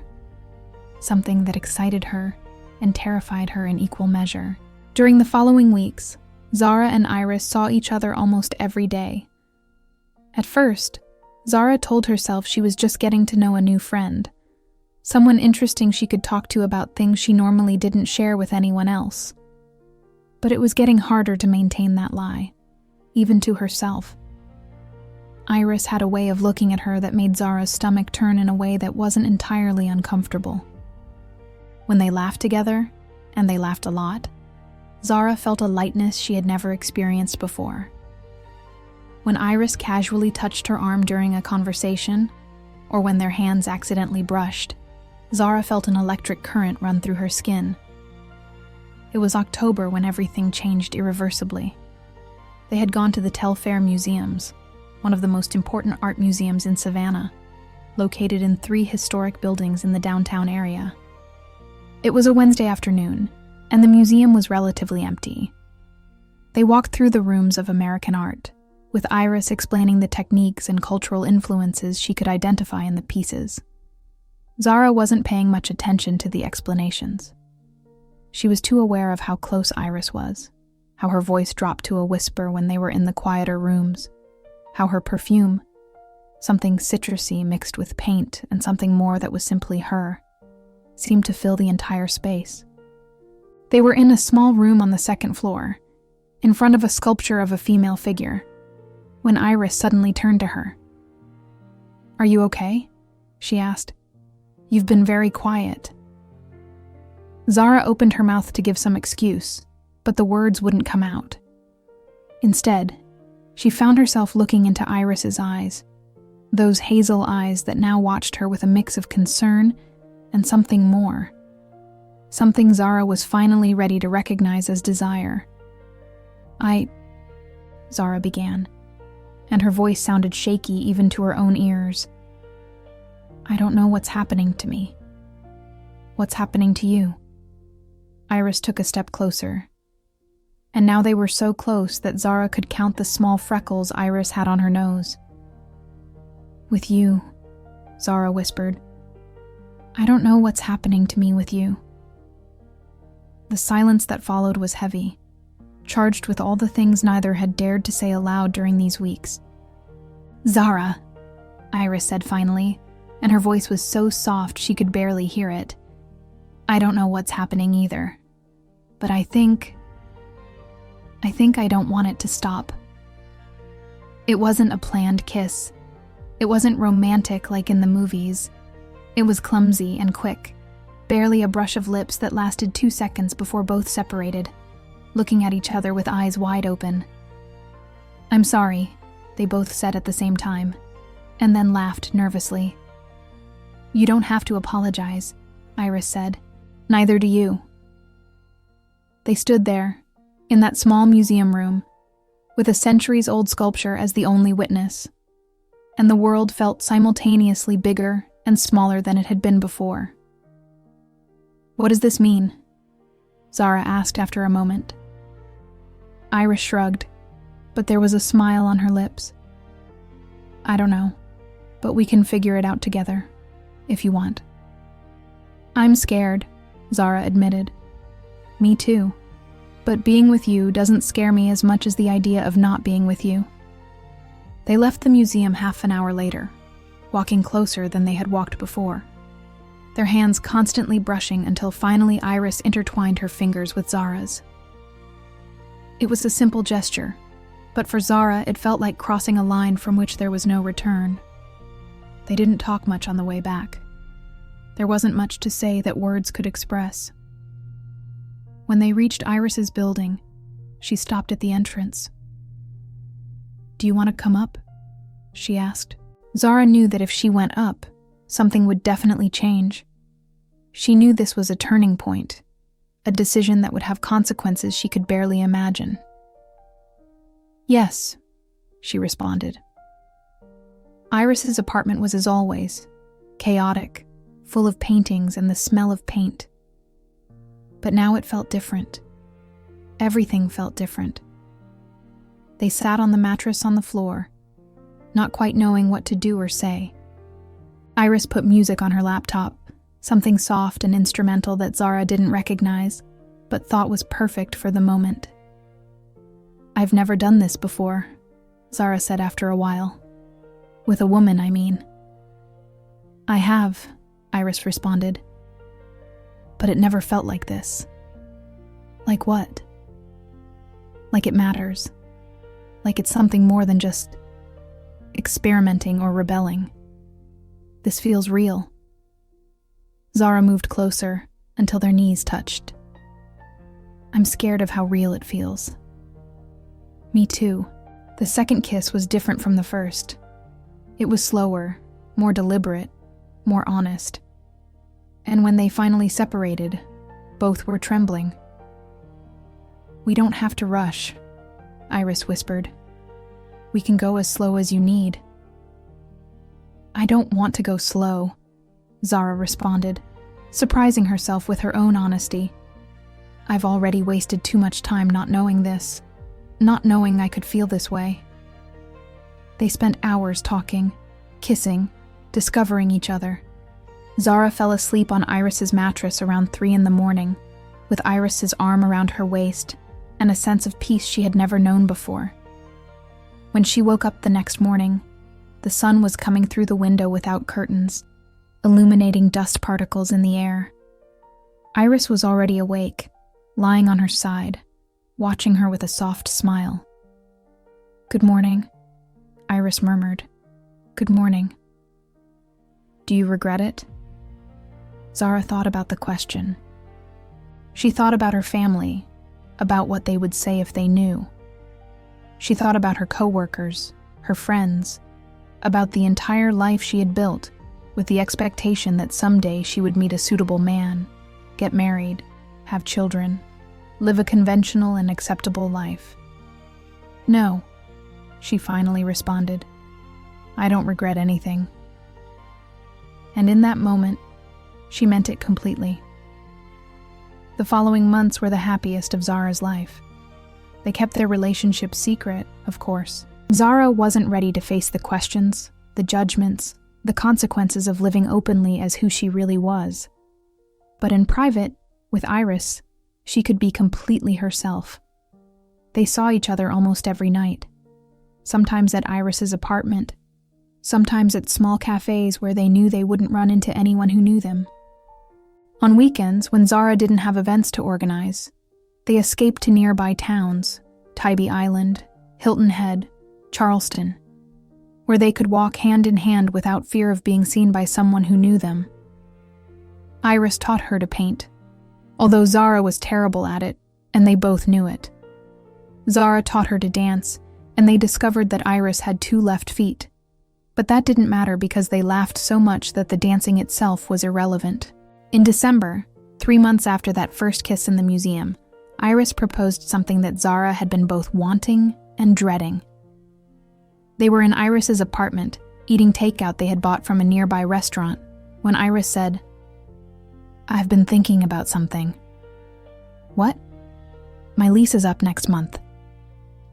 Speaker 1: Something that excited her and terrified her in equal measure. During the following weeks, Zara and Iris saw each other almost every day. At first, Zara told herself she was just getting to know a new friend, someone interesting she could talk to about things she normally didn't share with anyone else. But it was getting harder to maintain that lie, even to herself. Iris had a way of looking at her that made Zara's stomach turn in a way that wasn't entirely uncomfortable. When they laughed together, and they laughed a lot, Zara felt a lightness she had never experienced before. When Iris casually touched her arm during a conversation, or when their hands accidentally brushed, Zara felt an electric current run through her skin. It was October when everything changed irreversibly. They had gone to the Telfair Museums, one of the most important art museums in Savannah, located in 3 historic buildings in the downtown area. It was a Wednesday afternoon, and the museum was relatively empty. They walked through the rooms of American art, with Iris explaining the techniques and cultural influences she could identify in the pieces. Zara wasn't paying much attention to the explanations. She was too aware of how close Iris was, how her voice dropped to a whisper when they were in the quieter rooms, how her perfume, something citrusy mixed with paint and something more that was simply her, seemed to fill the entire space. They were in a small room on the 2nd floor, in front of a sculpture of a female figure, when Iris suddenly turned to her. "Are you okay?" she asked. "You've been very quiet." Zara opened her mouth to give some excuse, but the words wouldn't come out. Instead, she found herself looking into Iris's eyes, those hazel eyes that now watched her with a mix of concern and something more. Something Zara was finally ready to recognize as desire. Zara began, and her voice sounded shaky even to her own ears. "I don't know what's happening to me." "What's happening to you?" Iris took a step closer, and now they were so close that Zara could count the small freckles Iris had on her nose. "With you," Zara whispered. "I don't know what's happening to me with you." The silence that followed was heavy, charged with all the things neither had dared to say aloud during these weeks. "Zara," Iris said finally, and her voice was so soft she could barely hear it. "I don't know what's happening either, but I think I don't want it to stop." It wasn't a planned kiss. It wasn't romantic like in the movies. It was clumsy and quick, barely a brush of lips that lasted 2 seconds before both separated, looking at each other with eyes wide open. "I'm sorry," they both said at the same time, and then laughed nervously. "You don't have to apologize," Iris said. "Neither do you." They stood there, in that small museum room, with a centuries-old sculpture as the only witness, and the world felt simultaneously bigger and smaller than it had been before. "What does this mean?" Zara asked after a moment. Iris shrugged, but there was a smile on her lips. "I don't know, but we can figure it out together, if you want." "I'm scared," Zara admitted. Me too. But being with you doesn't scare me as much as the idea of not being with you. They left the museum half an hour later, walking closer than they had walked before, their hands constantly brushing until finally Iris intertwined her fingers with Zara's. It was a simple gesture, but for Zara it felt like crossing a line from which there was no return. They didn't talk much on the way back. There wasn't much to say that words could express. When they reached Iris's building, she stopped at the entrance. "Do you want to come up?" she asked. Zara knew that if she went up, something would definitely change. She knew this was a turning point, a decision that would have consequences she could barely imagine. "Yes," she responded. Iris's apartment was as always, chaotic, full of paintings and the smell of paint. But now it felt different. Everything felt different. They sat on the mattress on the floor, not quite knowing what to do or say. Iris put music on her laptop, something soft and instrumental that Zara didn't recognize, but thought was perfect for the moment. "I've never done this before," Zara said after a while. "With a woman, I mean." "I have," Iris responded. "But it never felt like this." "Like what?" "Like it matters. Like it's something more than just experimenting or rebelling. This feels real." Zara moved closer until their knees touched. "I'm scared of how real it feels." "Me too." The second kiss was different from the first. It was slower, more deliberate, more honest. And when they finally separated, both were trembling. "We don't have to rush," Iris whispered. "We can go as slow as you need." "I don't want to go slow," Zara responded, surprising herself with her own honesty. "I've already wasted too much time not knowing this, not knowing I could feel this way." They spent hours talking, kissing, discovering each other. Zara fell asleep on Iris's mattress around 3 a.m, with Iris's arm around her waist and a sense of peace she had never known before. When she woke up the next morning, the sun was coming through the window without curtains, illuminating dust particles in the air. Iris was already awake, lying on her side, watching her with a soft smile. "Good morning," Iris murmured. "Good morning." "Do you regret it?" Zara thought about the question. She thought about her family, about what they would say if they knew. She thought about her coworkers, her friends, about the entire life she had built with the expectation that someday she would meet a suitable man, get married, have children, live a conventional and acceptable life. "No," she finally responded. "I don't regret anything." And in that moment, she meant it completely. The following months were the happiest of Zara's life. They kept their relationship secret, of course. Zara wasn't ready to face the questions, the judgments, the consequences of living openly as who she really was. But in private, with Iris, she could be completely herself. They saw each other almost every night, sometimes at Iris's apartment, sometimes at small cafes where they knew they wouldn't run into anyone who knew them. On weekends, when Zara didn't have events to organize, they escaped to nearby towns, Tybee Island, Hilton Head, Charleston, where they could walk hand in hand without fear of being seen by someone who knew them. Iris taught her to paint, although Zara was terrible at it, and they both knew it. Zara taught her to dance, and they discovered that Iris had 2 left feet. But that didn't matter because they laughed so much that the dancing itself was irrelevant. In December, 3 months after that first kiss in the museum, Iris proposed something that Zara had been both wanting and dreading. They were in Iris's apartment, eating takeout they had bought from a nearby restaurant, when Iris said, "I've been thinking about something." "What?" "My lease is up next month.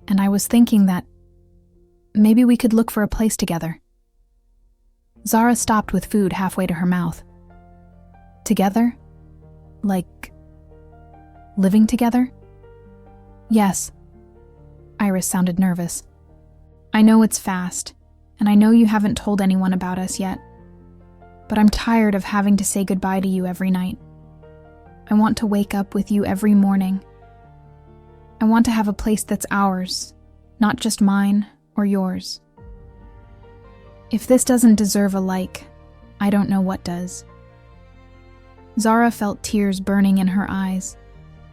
Speaker 1: And I was thinking that maybe we could look for a place together." Zara stopped with food halfway to her mouth. "Together? Like Living together? Yes. Iris sounded nervous. I know it's fast, and I know you haven't told anyone about us yet, but I'm tired of having to say goodbye to you every night. I want to wake up with you every morning. I want to have a place that's ours, not just mine or yours. If this doesn't deserve a like, I don't know what does. Zara felt tears burning in her eyes,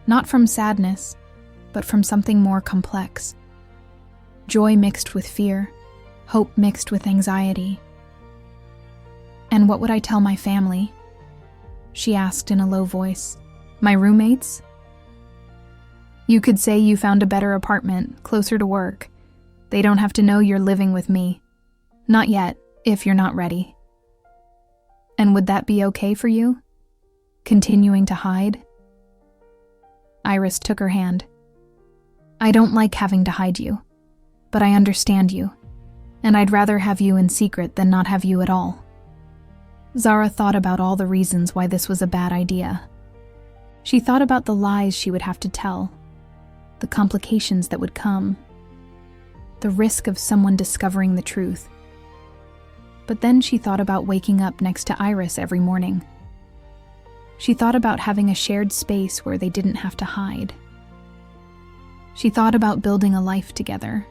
Speaker 1: not from sadness, but from something more complex. Joy mixed with fear, hope mixed with anxiety. And what would I tell my family? She asked in a low voice. My roommates? You could say you found a better apartment, closer to work. They don't have to know you're living with me. Not yet, if you're not ready. And would that be okay for you? Continuing to hide? Iris took her hand. I don't like having to hide you, but I understand you, and I'd rather have you in secret than not have you at all. Zara thought about all the reasons why this was a bad idea. She thought about the lies she would have to tell, the complications that would come, the risk of someone discovering the truth. But then she thought about waking up next to Iris every morning. She thought about having a shared space where they didn't have to hide. She thought about building a life together,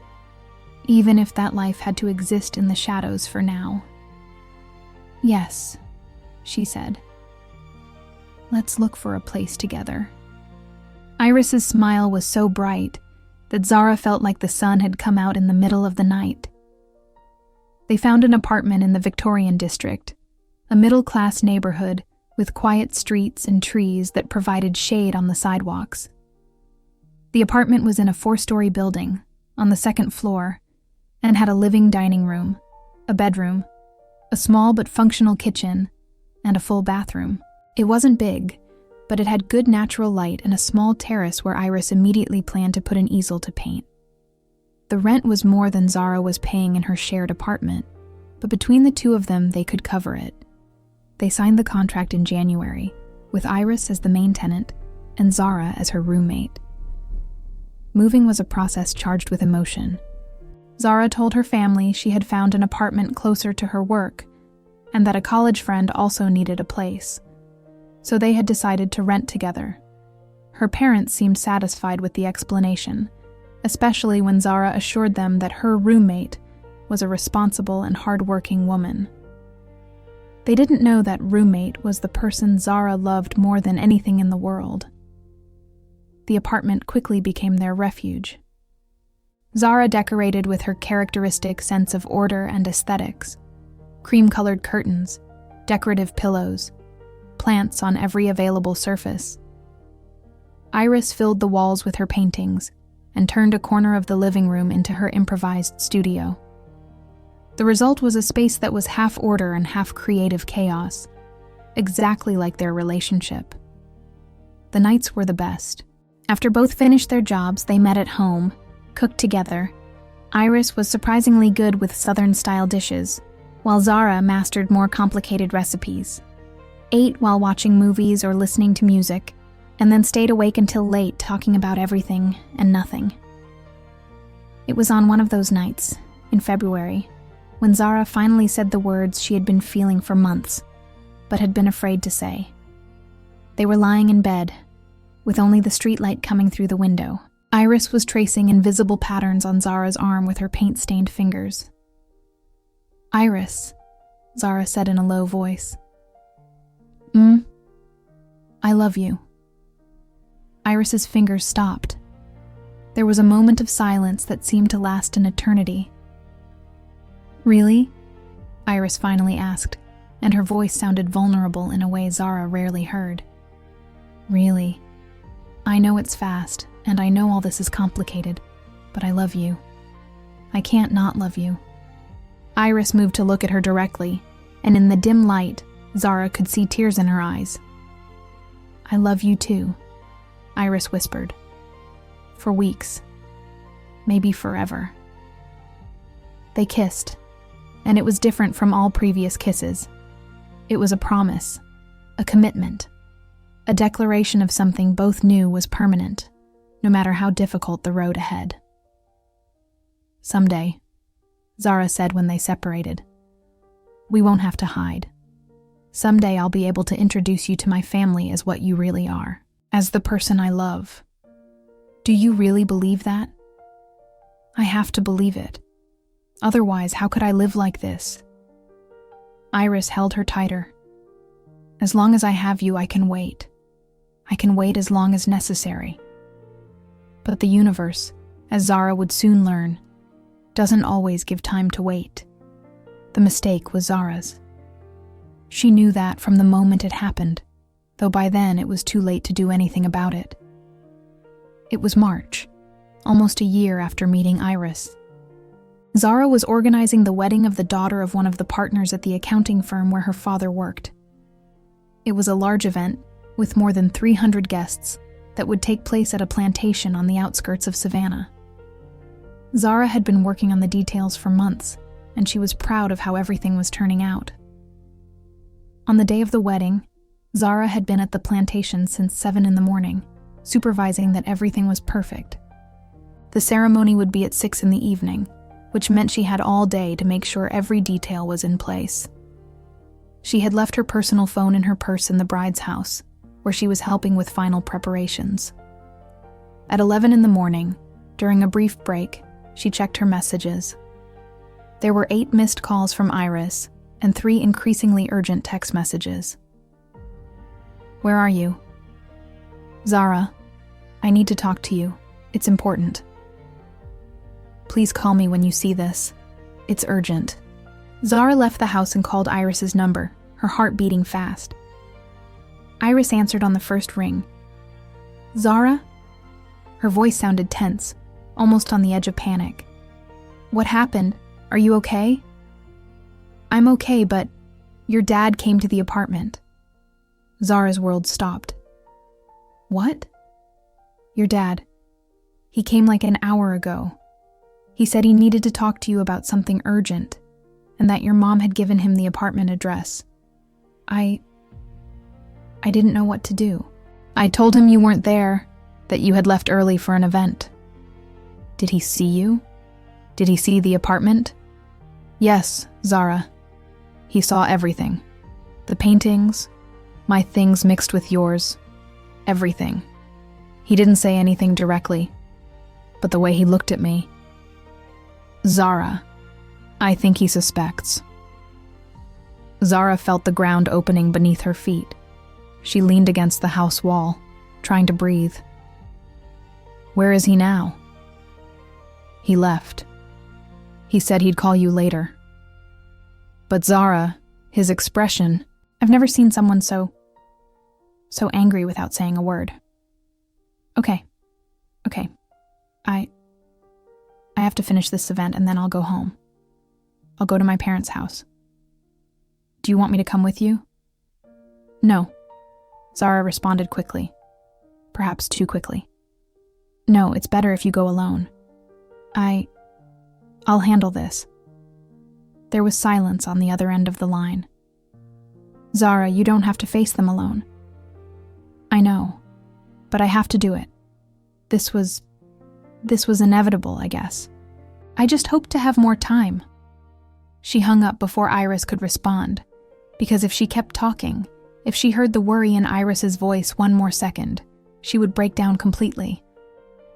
Speaker 1: even if that life had to exist in the shadows for now. Yes, she said. Let's look for a place together. Iris's smile was so bright that Zara felt like the sun had come out in the middle of the night. They found an apartment in the Victorian District, a middle-class neighborhood with quiet streets and trees that provided shade on the sidewalks. The apartment was in a 4-story building, on the 2nd floor, and had a living dining room, a bedroom, a small but functional kitchen, and a full bathroom. It wasn't big, but it had good natural light and a small terrace where Iris immediately planned to put an easel to paint. The rent was more than Zara was paying in her shared apartment, but between the two of them they could cover it. They signed the contract in January, with Iris as the main tenant and Zara as her roommate. Moving was a process charged with emotion. Zara told her family she had found an apartment closer to her work, and that a college friend also needed a place. So they had decided to rent together. Her parents seemed satisfied with the explanation, especially when Zara assured them that her roommate was a responsible and hardworking woman. They didn't know that roommate was the person Zara loved more than anything in the world. The apartment quickly became their refuge. Zara decorated with her characteristic sense of order and aesthetics. Cream-colored curtains, decorative pillows, plants on every available surface. Iris filled the walls with her paintings and turned a corner of the living room into her improvised studio. The result was a space that was half order and half creative chaos, exactly like their relationship. The nights were the best. After both finished their jobs, they met at home, cooked together. Iris was surprisingly good with Southern-style dishes, while Zara mastered more complicated recipes. Ate while watching movies or listening to music, and then stayed awake until late talking about everything and nothing. It was on one of those nights, in February, when Zara finally said the words she had been feeling for months, but had been afraid to say. They were lying in bed, with only the streetlight coming through the window. Iris was tracing invisible patterns on Zara's arm with her paint-stained fingers. Iris, Zara said in a low voice. I love you. Iris's fingers stopped. There was a moment of silence that seemed to last an eternity. Really? Iris finally asked, and her voice sounded vulnerable in a way Zara rarely heard. Really. I know it's fast, and I know all this is complicated, but I love you. I can't not love you. Iris moved to look at her directly, and in the dim light, Zara could see tears in her eyes. I love you too, Iris whispered. For weeks. Maybe forever. They kissed, and it was different from all previous kisses. It was a promise, a commitment. a declaration of something both knew was permanent, no matter how difficult the road ahead. "Someday," Zara said when they separated, "we won't have to hide. Someday I'll be able to introduce you to my family as what you really are, as the person I love." Do you really believe that? I have to believe it. Otherwise, how could I live like this? Iris held her tighter. "As long as I have you, I can wait. I can wait as long as necessary." But the universe, as Zara would soon learn, doesn't always give time to wait. The mistake was Zara's. She knew that from the moment it happened, though by then it was too late to do anything about it. It was March, almost a year after meeting Iris. Zara was organizing the wedding of the daughter of one of the partners at the accounting firm where her father worked. It was a large event with more than 300 guests that would take place at a plantation on the outskirts of Savannah. Zara had been working on the details for months, and she was proud of how everything was turning out. On the day of the wedding, Zara had been at the plantation since 7 a.m, supervising that everything was perfect. The ceremony would be at 6 p.m, which meant she had all day to make sure every detail was in place. She had left her personal phone in her purse in the bride's house, where she was helping with final preparations. At 11 a.m, during a brief break, she checked her messages. There were 8 missed calls from Iris and 3 increasingly urgent text messages. "Where are you?" "Zara, I need to talk to you. It's important. Please call me when you see this. It's urgent." Zara left the house and called Iris's number, her heart beating fast. Iris answered on the first ring. "Zara?" Her voice sounded tense, almost on the edge of panic. "What happened? Are you okay?" "I'm okay, but your dad came to the apartment." Zara's world stopped. "What?" "Your dad. He came like an hour ago. He said he needed to talk to you about something urgent, and that your mom had given him the apartment address. I didn't know what to do. I told him you weren't there, that you had left early for an event." "Did he see you? Did he see the apartment?" "Yes, Zara. He saw everything. The paintings, my things mixed with yours, everything. He didn't say anything directly, but the way he looked at me..." "Zara, I think he suspects." Zara felt the ground opening beneath her feet. She leaned against the house wall, trying to breathe. "Where is he now?" "He left. He said he'd call you later." But Zara, his expression, I've never seen someone so angry without saying a word. Okay. I have to finish this event and then I'll go home. I'll go to my parents' house. Do you want me to come with you?" "No," Zara responded quickly. Perhaps too quickly. "No, it's better if you go alone. I'll handle this." There was silence on the other end of the line. "Zara, you don't have to face them alone." "I know, but I have to do it. This was inevitable, I guess. I just hoped to have more time." She hung up before Iris could respond, because if she kept talking, if she heard the worry in Iris's voice one more second, she would break down completely.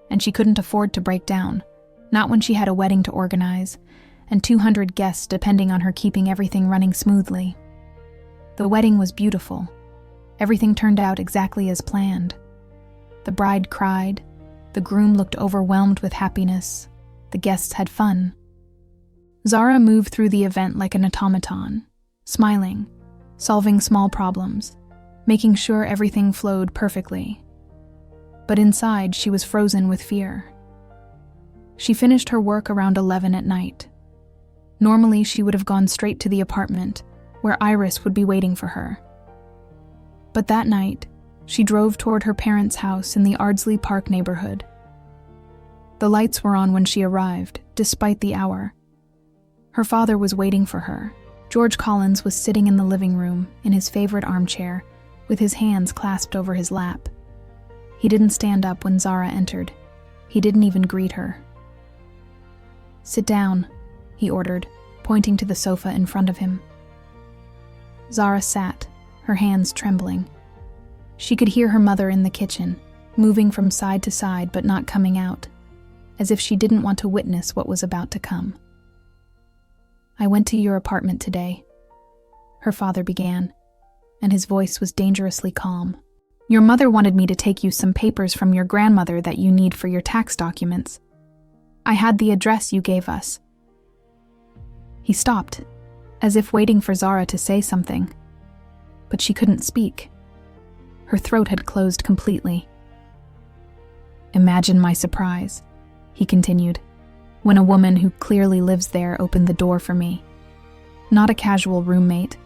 Speaker 1: And she couldn't afford to break down, not when she had a wedding to organize, and 200 guests depending on her keeping everything running smoothly. The wedding was beautiful. Everything turned out exactly as planned. The bride cried, the groom looked overwhelmed with happiness, the guests had fun. Zara moved through the event like an automaton, smiling, solving small problems, making sure everything flowed perfectly. But inside, she was frozen with fear. She finished her work around 11 at night. Normally, she would have gone straight to the apartment, where Iris would be waiting for her. But that night, she drove toward her parents' house in the Ardsley Park neighborhood. The lights were on when she arrived, despite the hour. Her father was waiting for her. George Collins was sitting in the living room, in his favorite armchair, with his hands clasped over his lap. He didn't stand up when Zara entered. He didn't even greet her. "Sit down," he ordered, pointing to the sofa in front of him. Zara sat, her hands trembling. She could hear her mother in the kitchen, moving from side to side but not coming out, as if she didn't want to witness what was about to come. "I went to your apartment today," her father began, and his voice was dangerously calm. "Your mother wanted me to take you some papers from your grandmother that you need for your tax documents. I had the address you gave us." He stopped, as if waiting for Zara to say something, but she couldn't speak. Her throat had closed completely. "Imagine my surprise," he continued, "when a woman who clearly lives there opened the door for me. Not a casual roommate,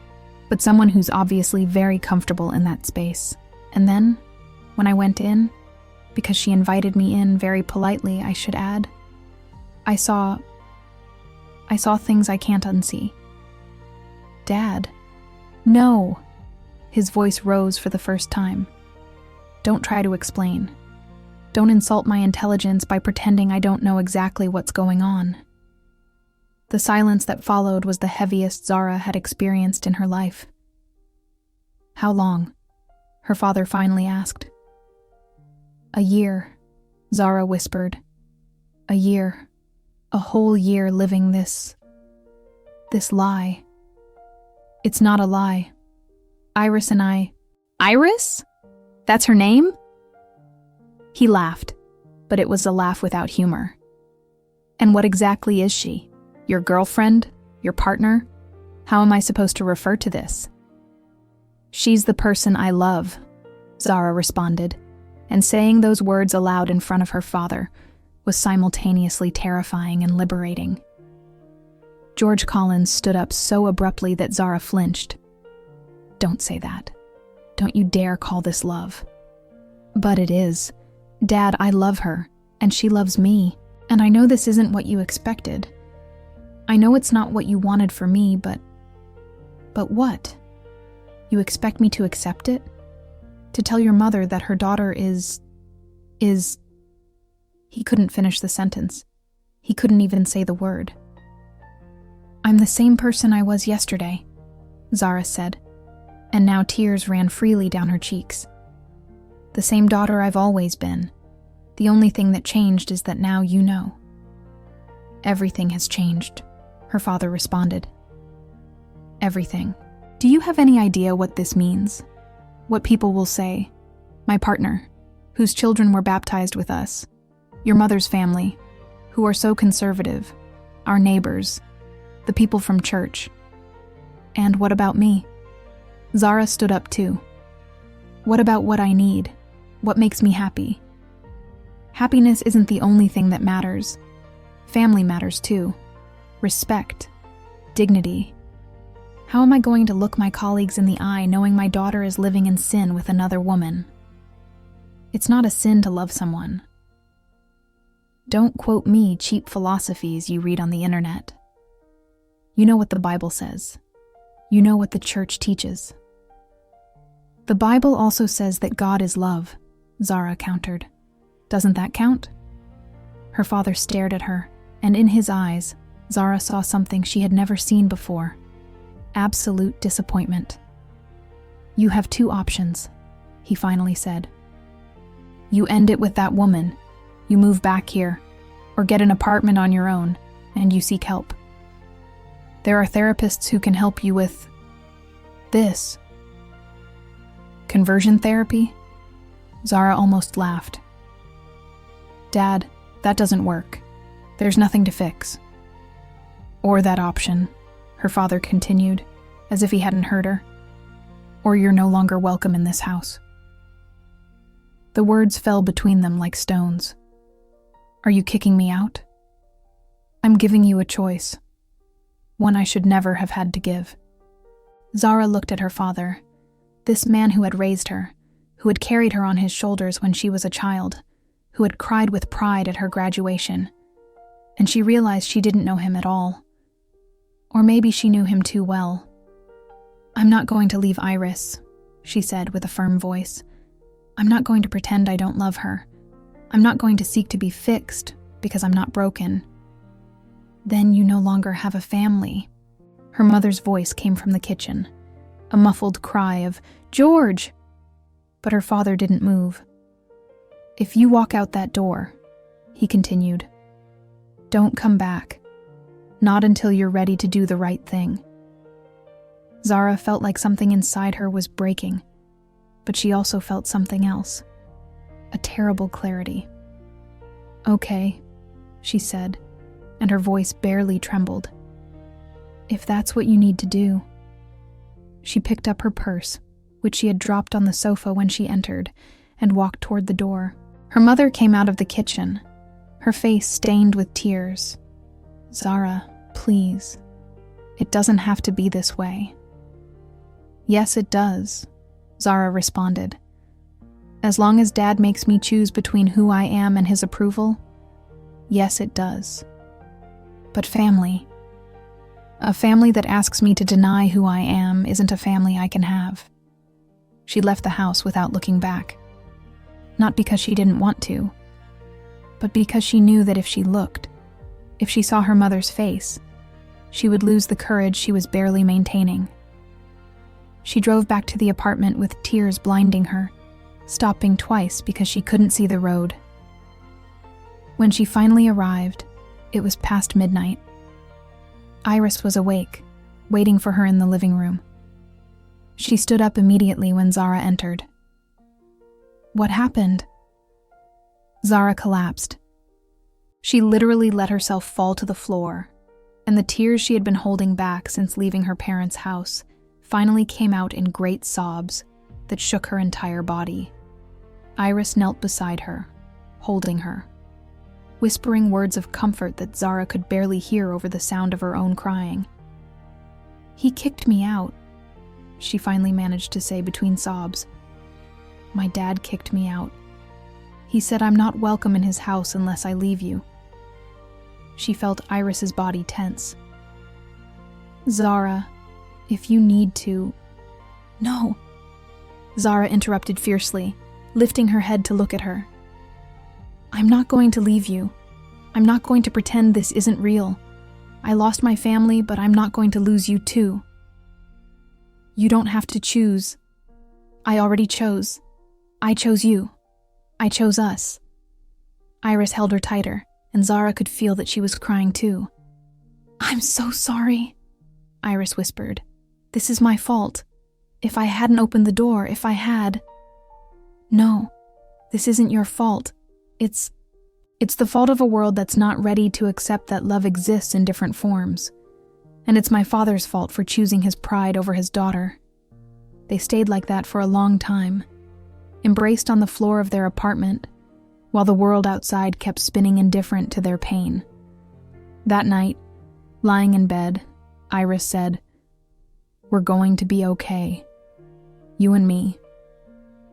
Speaker 1: but someone who's obviously very comfortable in that space. And then, when I went in, because she invited me in very politely, I should add, I saw things I can't unsee. Dad. No." His voice rose for the first time. "Don't try to explain. Don't insult my intelligence by pretending I don't know exactly what's going on." The silence that followed was the heaviest Zara had experienced in her life. "How long?" her father finally asked. "A year," Zara whispered. "A year. A whole year living this lie. It's not a lie. Iris and I—" "Iris? That's her name?" He laughed, but it was a laugh without humor. "And what exactly is she? Your girlfriend? Your partner? How am I supposed to refer to this?" "She's the person I love," Zara responded, and saying those words aloud in front of her father was simultaneously terrifying and liberating. George Collins stood up so abruptly that Zara flinched. "Don't say that. Don't you dare call this love." "But it is. Dad, I love her, and she loves me, and I know this isn't what you expected. I know it's not what you wanted for me, but what? You expect me to accept it? To tell your mother that her daughter is... He couldn't finish the sentence. He couldn't even say the word. "I'm the same person I was yesterday," Zara said, and now tears ran freely down her cheeks. "The same daughter I've always been. The only thing that changed is that now you know." "Everything has changed," her father responded. "Everything. Do you have any idea what this means? What people will say? My partner, whose children were baptized with us, your mother's family, who are so conservative, our neighbors, the people from church. And what about me?" Zara stood up too. "What about what I need? What makes me happy? Happiness isn't the only thing that matters. Family matters too. Respect. Dignity. How am I going to look my colleagues in the eye knowing my daughter is living in sin with another woman? It's not a sin to love someone. Don't quote me cheap philosophies you read on the internet. You know what the Bible says. You know what the church teaches." "The Bible also says that God is love," Zara countered. "Doesn't that count?" Her father stared at her, and in his eyes, Zara saw something she had never seen before. Absolute disappointment. "You have two options," he finally said. "You end it with that woman, you move back here, or get an apartment on your own, and you seek help. There are therapists who can help you with this." "Conversion therapy?" Zara almost laughed. "Dad, that doesn't work. There's nothing to fix." "Or that option," her father continued, as if he hadn't heard her. "Or you're no longer welcome in this house." The words fell between them like stones. "Are you kicking me out?" "I'm giving you a choice. One I should never have had to give." Zara looked at her father, this man who had raised her, who had carried her on his shoulders when she was a child, who had cried with pride at her graduation, and she realized she didn't know him at all. Or maybe she knew him too well. "I'm not going to leave Iris," she said with a firm voice. "I'm not going to pretend I don't love her. I'm not going to seek to be fixed because I'm not broken." "Then you no longer have a family." Her mother's voice came from the kitchen, a muffled cry of, "George!" But her father didn't move. "If you walk out that door," he continued, "don't come back. Not until you're ready to do the right thing." Zara felt like something inside her was breaking, but she also felt something else, a terrible clarity. "Okay," she said, and her voice barely trembled. "If that's what you need to do." She picked up her purse, which she had dropped on the sofa when she entered, and walked toward the door. Her mother came out of the kitchen, her face stained with tears. "Zara, please. It doesn't have to be this way." "Yes, it does," Zara responded. "As long as Dad makes me choose between who I am and his approval, yes, it does. But family, a family that asks me to deny who I am isn't a family I can have." She left the house without looking back. Not because she didn't want to, but because she knew that if she looked, if she saw her mother's face, she would lose the courage she was barely maintaining. She drove back to the apartment with tears blinding her, stopping twice because she couldn't see the road. When she finally arrived, it was past midnight. Iris was awake, waiting for her in the living room. She stood up immediately when Zara entered. "What happened?" Zara collapsed. She literally let herself fall to the floor, and the tears she had been holding back since leaving her parents' house finally came out in great sobs that shook her entire body. Iris knelt beside her, holding her, whispering words of comfort that Zara could barely hear over the sound of her own crying. "He kicked me out," she finally managed to say between sobs. "My dad kicked me out. He said I'm not welcome in his house unless I leave you." She felt Iris's body tense. "Zara, if you need to..." "No," Zara interrupted fiercely, lifting her head to look at her. "I'm not going to leave you. I'm not going to pretend this isn't real. I lost my family, but I'm not going to lose you too. You don't have to choose. I already chose. I chose you. I chose us." Iris held her tighter, and Zara could feel that she was crying too. "I'm so sorry," Iris whispered. "This is my fault. If I hadn't opened the door, if I had..." "No, this isn't your fault. It's the fault of a world that's not ready to accept that love exists in different forms. And it's my father's fault for choosing his pride over his daughter." They stayed like that for a long time, embraced on the floor of their apartment, while the world outside kept spinning indifferent to their pain. That night, lying in bed, Iris said, "We're going to be okay. You and me.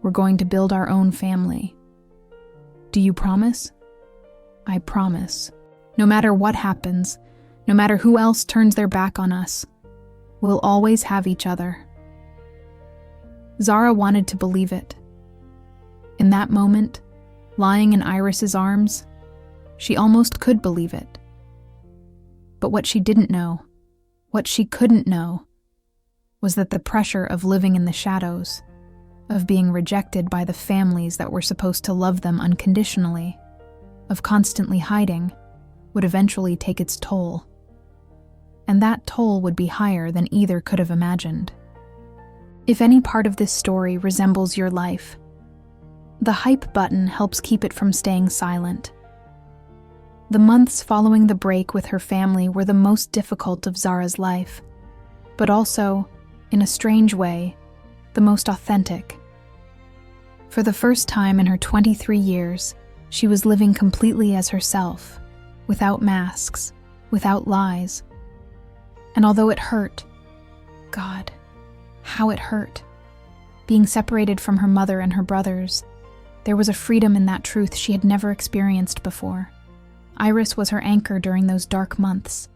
Speaker 1: We're going to build our own family. Do you promise?" "I promise. No matter what happens, no matter who else turns their back on us, we'll always have each other." Zara wanted to believe it. In that moment, lying in Iris's arms, she almost could believe it. But what she didn't know, what she couldn't know, was that the pressure of living in the shadows, of being rejected by the families that were supposed to love them unconditionally, of constantly hiding, would eventually take its toll. And that toll would be higher than either could have imagined. If any part of this story resembles your life, the hype button helps keep it from staying silent. The months following the break with her family were the most difficult of Zara's life, but also, in a strange way, the most authentic. For the first time in her 23 years, she was living completely as herself, without masks, without lies. And although it hurt, God, how it hurt, being separated from her mother and her brothers, there was a freedom in that truth she had never experienced before. Iris was her anchor during those dark months.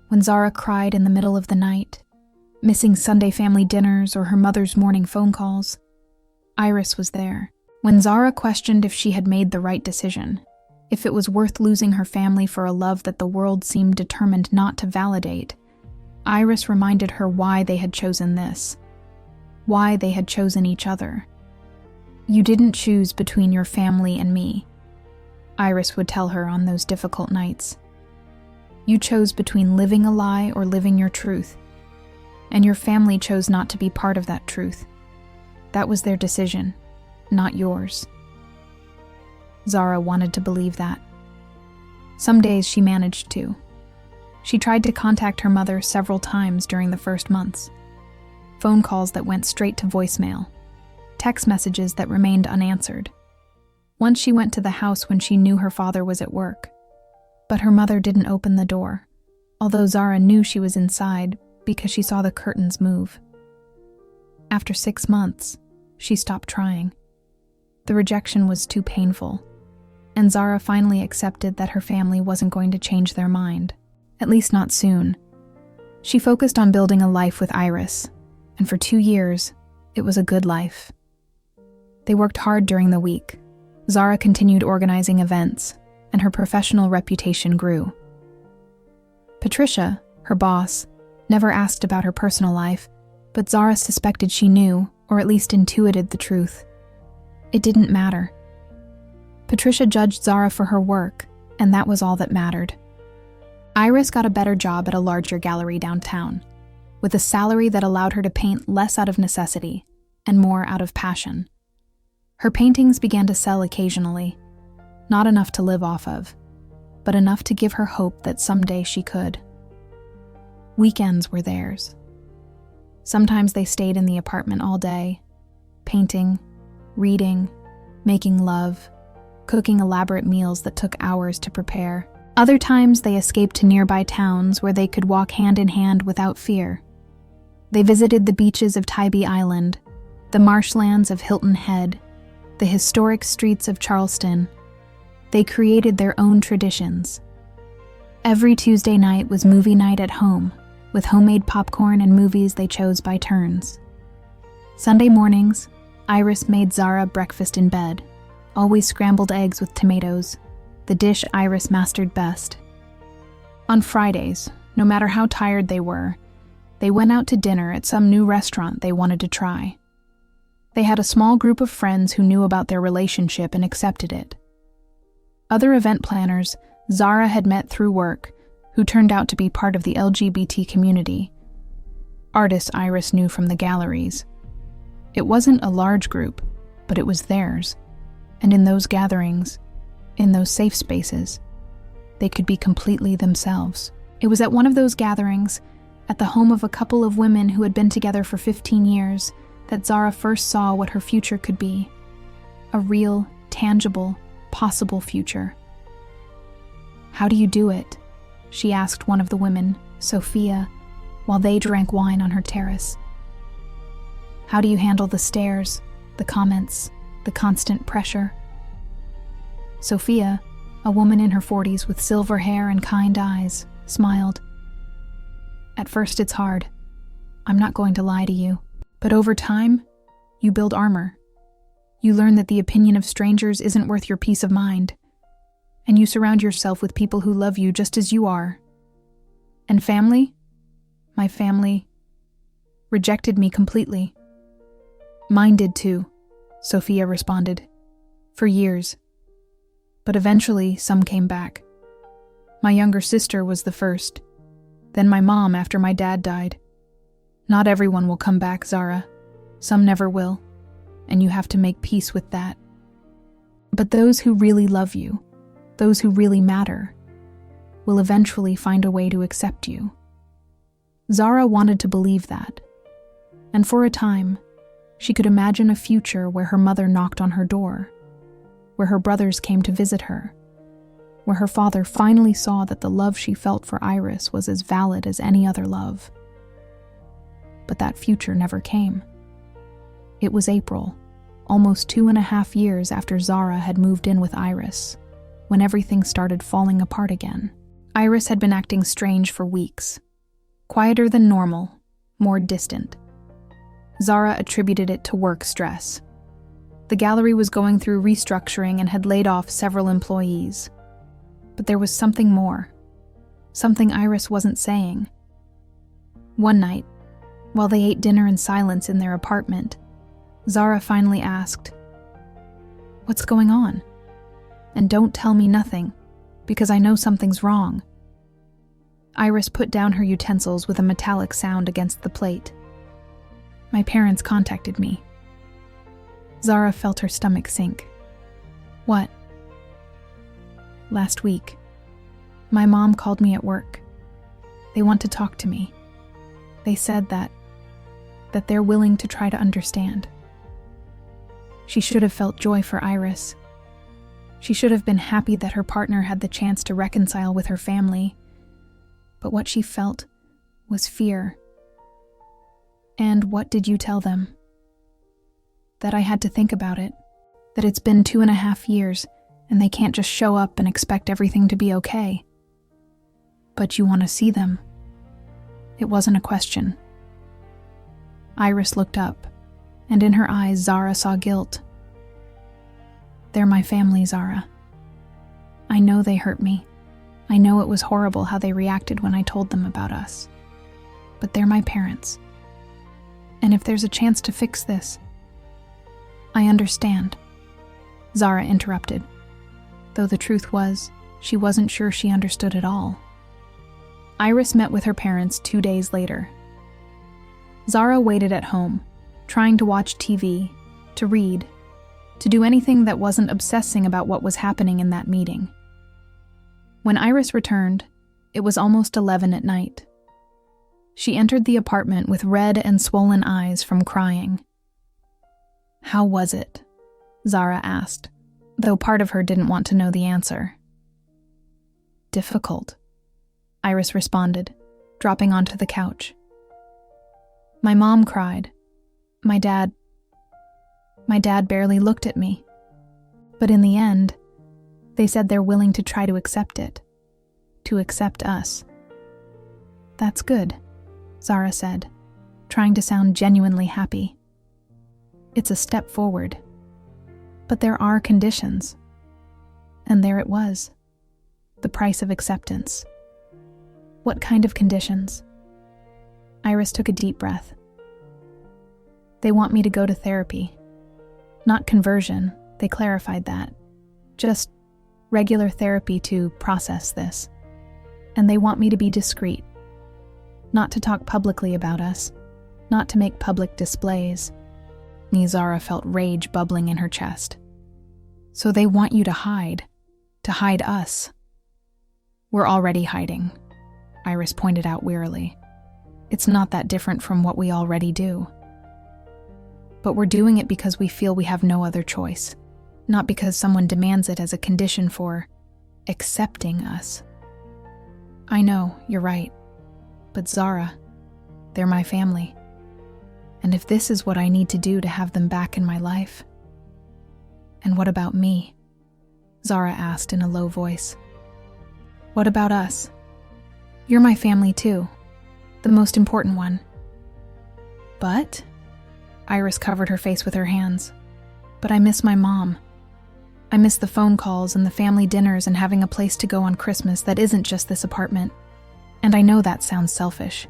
Speaker 1: When Zara cried in the middle of the night, missing Sunday family dinners or her mother's morning phone calls. Iris was there. When Zara questioned if she had made the right decision, if it was worth losing her family for a love that the world seemed determined not to validate, Iris reminded her why they had chosen this, why they had chosen each other. "You didn't choose between your family and me," Iris would tell her on those difficult nights. "You chose between living a lie or living your truth, and your family chose not to be part of that truth. That was their decision, not yours." Zara wanted to believe that. Some days she managed to. She tried to contact her mother several times during the first months. Phone calls that went straight to voicemail. Text messages that remained unanswered. Once she went to the house when she knew her father was at work. But her mother didn't open the door, although Zara knew she was inside because she saw the curtains move. After 6 months, she stopped trying. The rejection was too painful, and Zara finally accepted that her family wasn't going to change their mind, at least not soon. She focused on building a life with Iris, and for 2 years, it was a good life. They worked hard during the week. Zara continued organizing events, and her professional reputation grew. Patricia, her boss, never asked about her personal life, but Zara suspected she knew, or at least intuited the truth. It didn't matter. Patricia judged Zara for her work, and that was all that mattered. Iris got a better job at a larger gallery downtown, with a salary that allowed her to paint less out of necessity and more out of passion. Her paintings began to sell occasionally, not enough to live off of, but enough to give her hope that someday she could. Weekends were theirs. Sometimes they stayed in the apartment all day, painting, reading, making love, cooking elaborate meals that took hours to prepare. Other times they escaped to nearby towns where they could walk hand in hand without fear. They visited the beaches of Tybee Island, the marshlands of Hilton Head, the historic streets of Charleston. They created their own traditions. Every Tuesday night was movie night at home, with homemade popcorn and movies they chose by turns. Sunday mornings, Iris made Zara breakfast in bed, always scrambled eggs with tomatoes, the dish Iris mastered best. On Fridays, no matter how tired they were, they went out to dinner at some new restaurant they wanted to try. They had a small group of friends who knew about their relationship and accepted it. Other event planners Zara had met through work, who turned out to be part of the LGBT community. Artists Iris knew from the galleries. It wasn't a large group, but it was theirs. And in those gatherings, in those safe spaces, they could be completely themselves. It was at one of those gatherings, at the home of a couple of women who had been together for 15 years, that Zara first saw what her future could be. A real, tangible, possible future. "How do you do it?" she asked one of the women, Sophia, while they drank wine on her terrace. "How do you handle the stares, the comments, the constant pressure?" Sophia, a woman in her 40s with silver hair and kind eyes, smiled. "At first it's hard. I'm not going to lie to you. But over time, you build armor. You learn that the opinion of strangers isn't worth your peace of mind. And you surround yourself with people who love you just as you are. And family? My family rejected me completely." "Mine did too," Sophia responded. "For years. But eventually, some came back. My younger sister was the first. Then my mom after my dad died. Not everyone will come back, Zara. Some never will. And you have to make peace with that. But those who really love you, those who really matter, will eventually find a way to accept you." Zara wanted to believe that. And for a time, she could imagine a future where her mother knocked on her door, where her brothers came to visit her, where her father finally saw that the love she felt for Iris was as valid as any other love. But that future never came. It was April, almost 2.5 years after Zara had moved in with Iris, when everything started falling apart again. Iris had been acting strange for weeks. Quieter than normal, more distant. Zara attributed it to work stress. The gallery was going through restructuring and had laid off several employees. But there was something more, something Iris wasn't saying. One night, while they ate dinner in silence in their apartment, Zara finally asked, "What's going on? And don't tell me nothing, because I know something's wrong." Iris put down her utensils with a metallic sound against the plate. "My parents contacted me." Zara felt her stomach sink. "What?" "Last week, my mom called me at work. They want to talk to me. They said that they're willing to try to understand." She should have felt joy for Iris. She should have been happy that her partner had the chance to reconcile with her family. But what she felt was fear. "And what did you tell them?" "That I had to think about it. That it's been 2.5 years, and they can't just show up and expect everything to be okay." "But you want to see them." It wasn't a question. Iris looked up, and in her eyes Zara saw guilt. "They're my family, Zara. I know they hurt me. I know it was horrible how they reacted when I told them about us. But they're my parents. And if there's a chance to fix this..." "I understand," Zara interrupted, though the truth was, she wasn't sure she understood at all. Iris met with her parents 2 days later. Zara waited at home, trying to watch TV, to read, to do anything that wasn't obsessing about what was happening in that meeting. When Iris returned, it was almost 11 at night. She entered the apartment with red and swollen eyes from crying. "How was it?" Zara asked, though part of her didn't want to know the answer. "Difficult," Iris responded, dropping onto the couch. "My mom cried. My dad barely looked at me. But in the end, they said they're willing to try to accept it. To accept us." "That's good," Zara said, trying to sound genuinely happy. "It's a step forward. But there are conditions." And there it was. The price of acceptance. "What kind of conditions?" Iris took a deep breath. "They want me to go to therapy. Not conversion, they clarified that. Just regular therapy to process this. And they want me to be discreet. Not to talk publicly about us. Not to make public displays." Zara felt rage bubbling in her chest. "So they want you to hide us." "We're already hiding," Iris pointed out wearily. "It's not that different from what we already do. But we're doing it because we feel we have no other choice, not because someone demands it as a condition for accepting us." "I know, you're right. But Zara, they're my family. And if this is what I need to do to have them back in my life..." "And what about me?" Zara asked in a low voice. "What about us? You're my family too. The most important one." "But..." Iris covered her face with her hands. "But I miss my mom. I miss the phone calls and the family dinners and having a place to go on Christmas that isn't just this apartment. And I know that sounds selfish."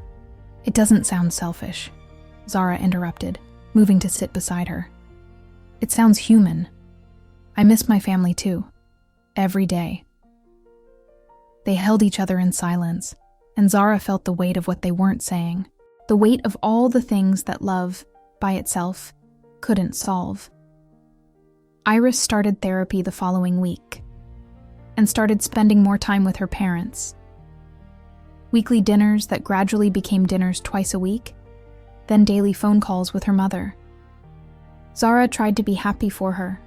Speaker 1: "It doesn't sound selfish," Zara interrupted, moving to sit beside her. "It sounds human. I miss my family too. Every day." They held each other in silence, and Zara felt the weight of what they weren't saying, the weight of all the things that love, by itself, couldn't solve. Iris started therapy the following week, and started spending more time with her parents. Weekly dinners that gradually became dinners twice a week, then daily phone calls with her mother. Zara tried to be happy for her,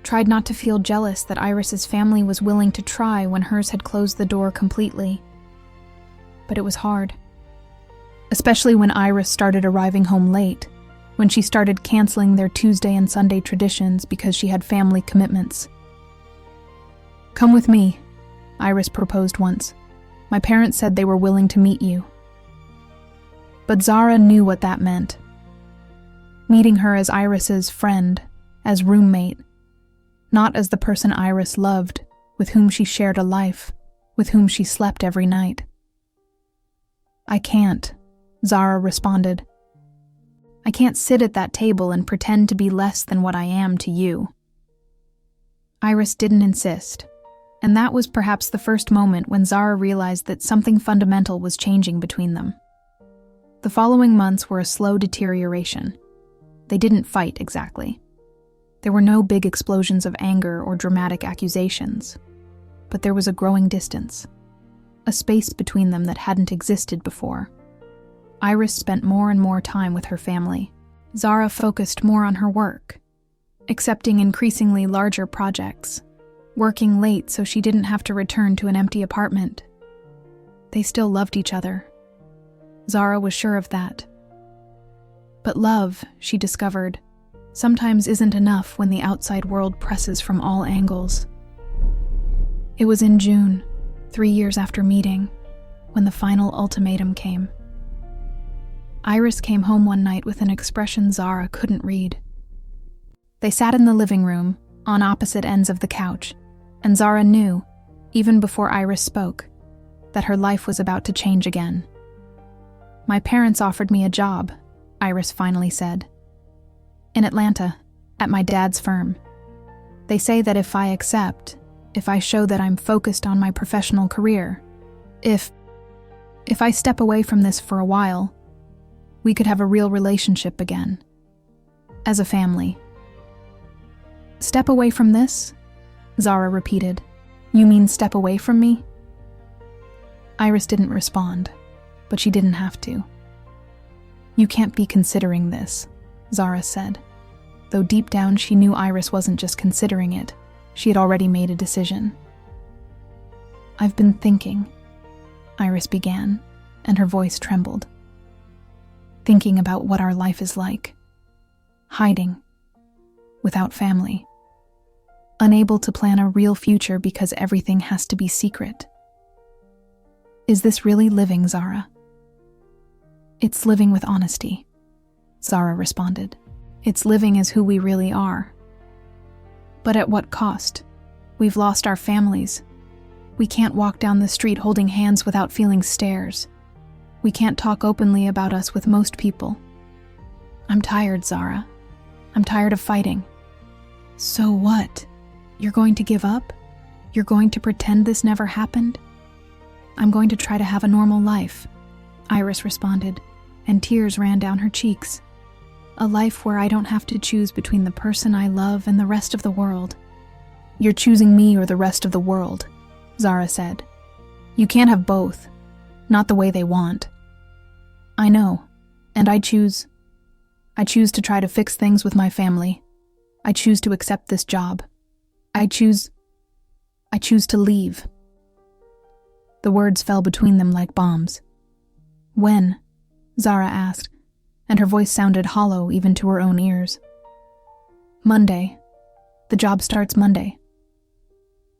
Speaker 1: tried not to feel jealous that Iris's family was willing to try when hers had closed the door completely. But it was hard. Especially when Iris started arriving home late, when she started canceling their Tuesday and Sunday traditions because she had family commitments. "Come with me," Iris proposed once. "My parents said they were willing to meet you." But Zara knew what that meant. Meeting her as Iris's friend, as roommate, not as the person Iris loved, with whom she shared a life, with whom she slept every night. "I can't," Zara responded. "I can't sit at that table and pretend to be less than what I am to you." Iris didn't insist, and that was perhaps the first moment when Zara realized that something fundamental was changing between them. The following months were a slow deterioration. They didn't fight exactly. There were no big explosions of anger or dramatic accusations, but there was a growing distance, a space between them that hadn't existed before. Iris spent more and more time with her family. Zara focused more on her work, accepting increasingly larger projects, working late so she didn't have to return to an empty apartment. They still loved each other. Zara was sure of that. But love, she discovered, sometimes isn't enough when the outside world presses from all angles. It was in June, 3 years after meeting, when the final ultimatum came. Iris came home one night with an expression Zara couldn't read. They sat in the living room, on opposite ends of the couch, and Zara knew, even before Iris spoke, that her life was about to change again. "My parents offered me a job," Iris finally said. "In Atlanta, at my dad's firm. They say that if I accept, if I show that I'm focused on my professional career, if I step away from this for a while, we could have a real relationship again. As a family." "Step away from this?" Zara repeated. "You mean step away from me?" Iris didn't respond, but she didn't have to. "You can't be considering this," Zara said, though deep down she knew Iris wasn't just considering it. She had already made a decision. "I've been thinking," Iris began, and her voice trembled. "Thinking about what our life is like. Hiding. Without family. Unable to plan a real future because everything has to be secret. Is this really living, Zara?" "It's living with honesty," Zara responded. "It's living as who we really are. But at what cost? We've lost our families. We can't walk down the street holding hands without feeling stares. We can't talk openly about us with most people. I'm tired, Zara. I'm tired of fighting." "So what? You're going to give up? You're going to pretend this never happened?" "I'm going to try to have a normal life," Iris responded, and tears ran down her cheeks. "A life where I don't have to choose between the person I love and the rest of the world." "You're choosing me or the rest of the world," Zara said. "You can't have both. Not the way they want." "I know, and I choose to try to fix things with my family. I choose to accept this job. I choose to leave." The words fell between them like bombs. "When?" Zara asked, and her voice sounded hollow even to her own ears. "Monday. The job starts Monday."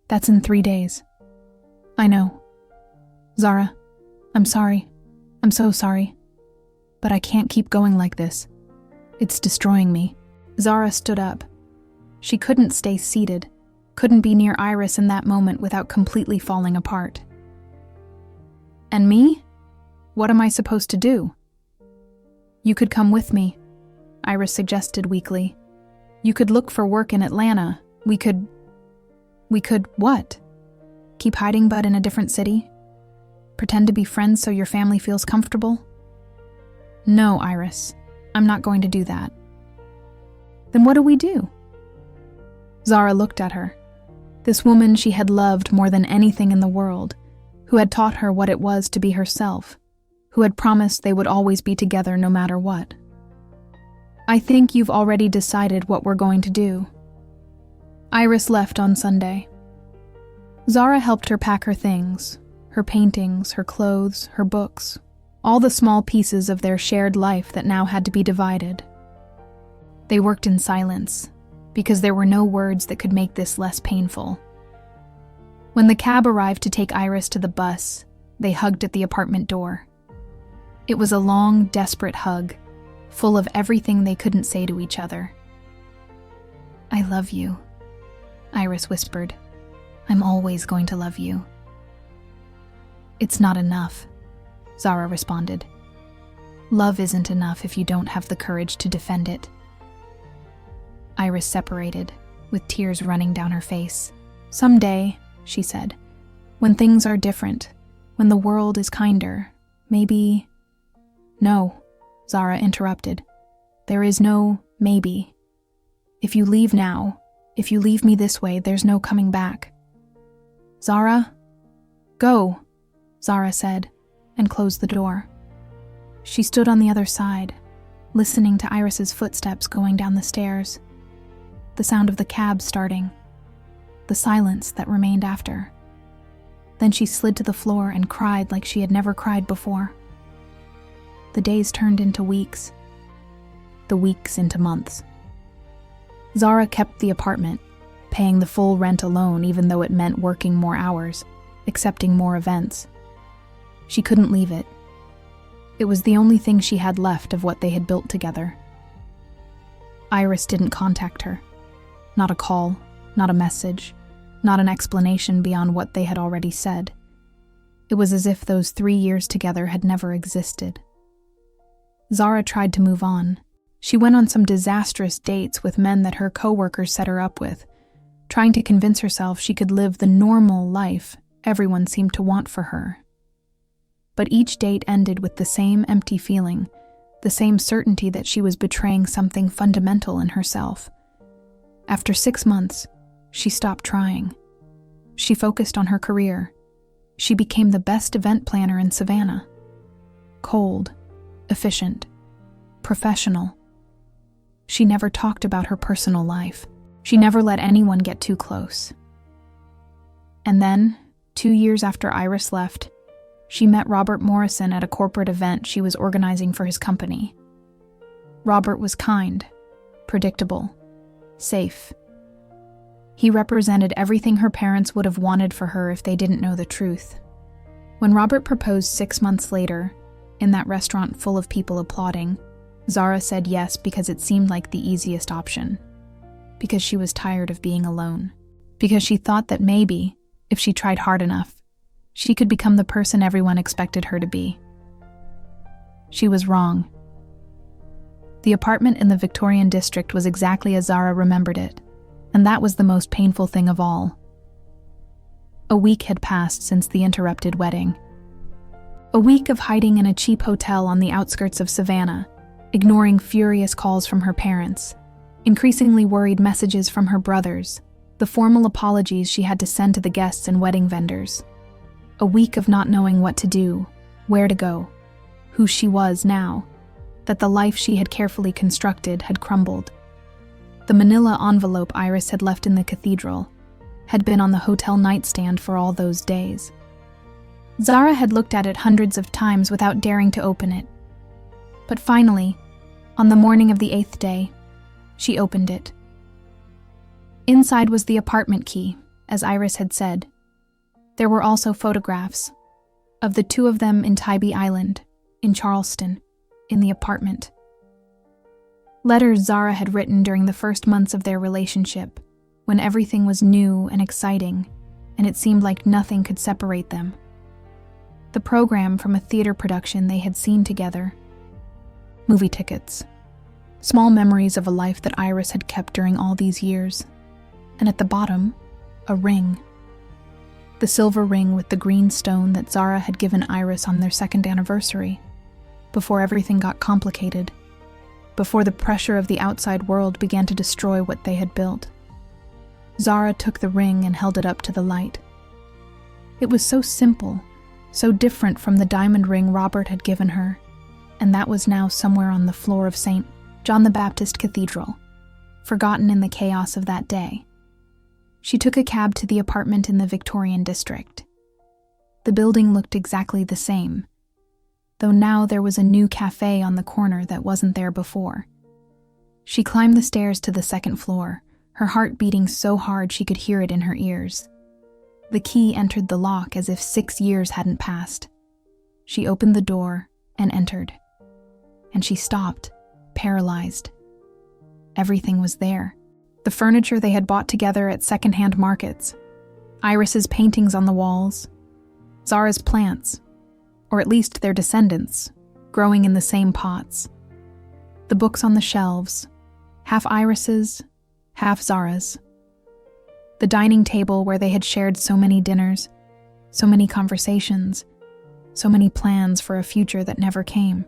Speaker 1: "That's in 3 days." "I know. Zara, I'm sorry. I'm so sorry. But I can't keep going like this. It's destroying me." Zara stood up. She couldn't stay seated, couldn't be near Iris in that moment without completely falling apart. "And me? What am I supposed to do?" "You could come with me," Iris suggested weakly. "You could look for work in Atlanta. We could what? Keep hiding but in a different city? Pretend to be friends so your family feels comfortable?" "No, Iris. I'm not going to do that." "Then what do we do?" Zara looked at her. This woman she had loved more than anything in the world, who had taught her what it was to be herself, who had promised they would always be together no matter what. "I think you've already decided what we're going to do." Iris left on Sunday. Zara helped her pack her things, her paintings, her clothes, her books, all the small pieces of their shared life that now had to be divided. They worked in silence, because there were no words that could make this less painful. When the cab arrived to take Iris to the bus, they hugged at the apartment door. It was a long, desperate hug, full of everything they couldn't say to each other. "I love you," Iris whispered. "I'm always going to love you." "It's not enough," Zara responded. "Love isn't enough if you don't have the courage to defend it." Iris separated, with tears running down her face. "Someday," she said, "when things are different, when the world is kinder, maybe—" "No," Zara interrupted. "There is no maybe. If you leave now, if you leave me this way, there's no coming back." "Zara?" "Go," Zara said, and closed the door. She stood on the other side, listening to Iris's footsteps going down the stairs, the sound of the cab starting, the silence that remained after. Then she slid to the floor and cried like she had never cried before. The days turned into weeks, the weeks into months. Zara kept the apartment, paying the full rent alone even though it meant working more hours, accepting more events. She couldn't leave it. It was the only thing she had left of what they had built together. Iris didn't contact her. Not a call, not a message, not an explanation beyond what they had already said. It was as if those 3 years together had never existed. Zara tried to move on. She went on some disastrous dates with men that her coworkers set her up with, trying to convince herself she could live the normal life everyone seemed to want for her. But each date ended with the same empty feeling, the same certainty that she was betraying something fundamental in herself. After 6 months, she stopped trying. She focused on her career. She became the best event planner in Savannah. Cold, efficient, professional. She never talked about her personal life. She never let anyone get too close. And then, 2 years after Iris left, she met Robert Morrison at a corporate event she was organizing for his company. Robert was kind, predictable, safe. He represented everything her parents would have wanted for her if they didn't know the truth. When Robert proposed 6 months later, in that restaurant full of people applauding, Zara said yes because it seemed like the easiest option. Because she was tired of being alone. Because she thought that maybe, if she tried hard enough, she could become the person everyone expected her to be. She was wrong. The apartment in the Victorian District was exactly as Zara remembered it, and that was the most painful thing of all. A week had passed since the interrupted wedding. A week of hiding in a cheap hotel on the outskirts of Savannah, ignoring furious calls from her parents, increasingly worried messages from her brothers, the formal apologies she had to send to the guests and wedding vendors. A week of not knowing what to do, where to go, who she was now, that the life she had carefully constructed had crumbled. The manila envelope Iris had left in the cathedral had been on the hotel nightstand for all those days. Zara had looked at it hundreds of times without daring to open it. But finally, on the morning of the 8th day, she opened it. Inside was the apartment key, as Iris had said. There were also photographs of the two of them in Tybee Island, in Charleston, in the apartment. Letters Zara had written during the first months of their relationship, when everything was new and exciting, and it seemed like nothing could separate them. The program from a theater production they had seen together. Movie tickets. Small memories of a life that Iris had kept during all these years. And at the bottom, a ring. The silver ring with the green stone that Zara had given Iris on their 2nd anniversary, before everything got complicated, before the pressure of the outside world began to destroy what they had built. Zara took the ring and held it up to the light. It was so simple, so different from the diamond ring Robert had given her, and that was now somewhere on the floor of St. John the Baptist Cathedral, forgotten in the chaos of that day. She took a cab to the apartment in the Victorian District. The building looked exactly the same, though now there was a new cafe on the corner that wasn't there before. She climbed the stairs to the 2nd floor, her heart beating so hard she could hear it in her ears. The key entered the lock as if 6 years hadn't passed. She opened the door and entered. And she stopped, paralyzed. Everything was there. The furniture they had bought together at second-hand markets, Iris's paintings on the walls, Zara's plants, or at least their descendants, growing in the same pots. The books on the shelves, half Iris's, half Zara's. The dining table where they had shared so many dinners, so many conversations, so many plans for a future that never came.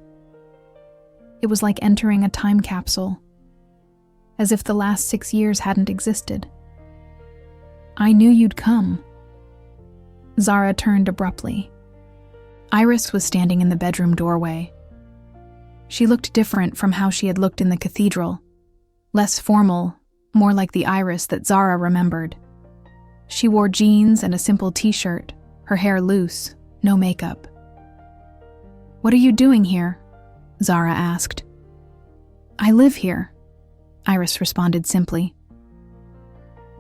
Speaker 1: It was like entering a time capsule, as if the last 6 years hadn't existed. "I knew you'd come." Zara turned abruptly. Iris was standing in the bedroom doorway. She looked different from how she had looked in the cathedral, less formal, more like the Iris that Zara remembered. She wore jeans and a simple t-shirt, her hair loose, no makeup. "What are you doing here?" Zara asked. "I live here," Iris responded simply.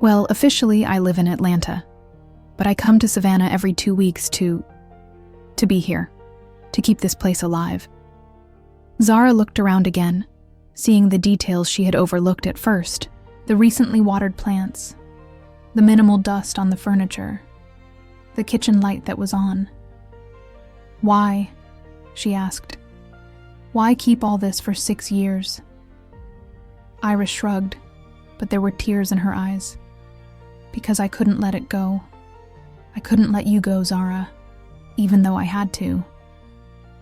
Speaker 1: "Well, officially I live in Atlanta, but I come to Savannah every 2 weeks to be here, to keep this place alive." Zara looked around again, seeing the details she had overlooked at first, the recently watered plants, the minimal dust on the furniture, the kitchen light that was on. "Why?" she asked. "Why keep all this for 6 years?" Iris shrugged, but there were tears in her eyes. "Because I couldn't let it go. I couldn't let you go, Zara, even though I had to.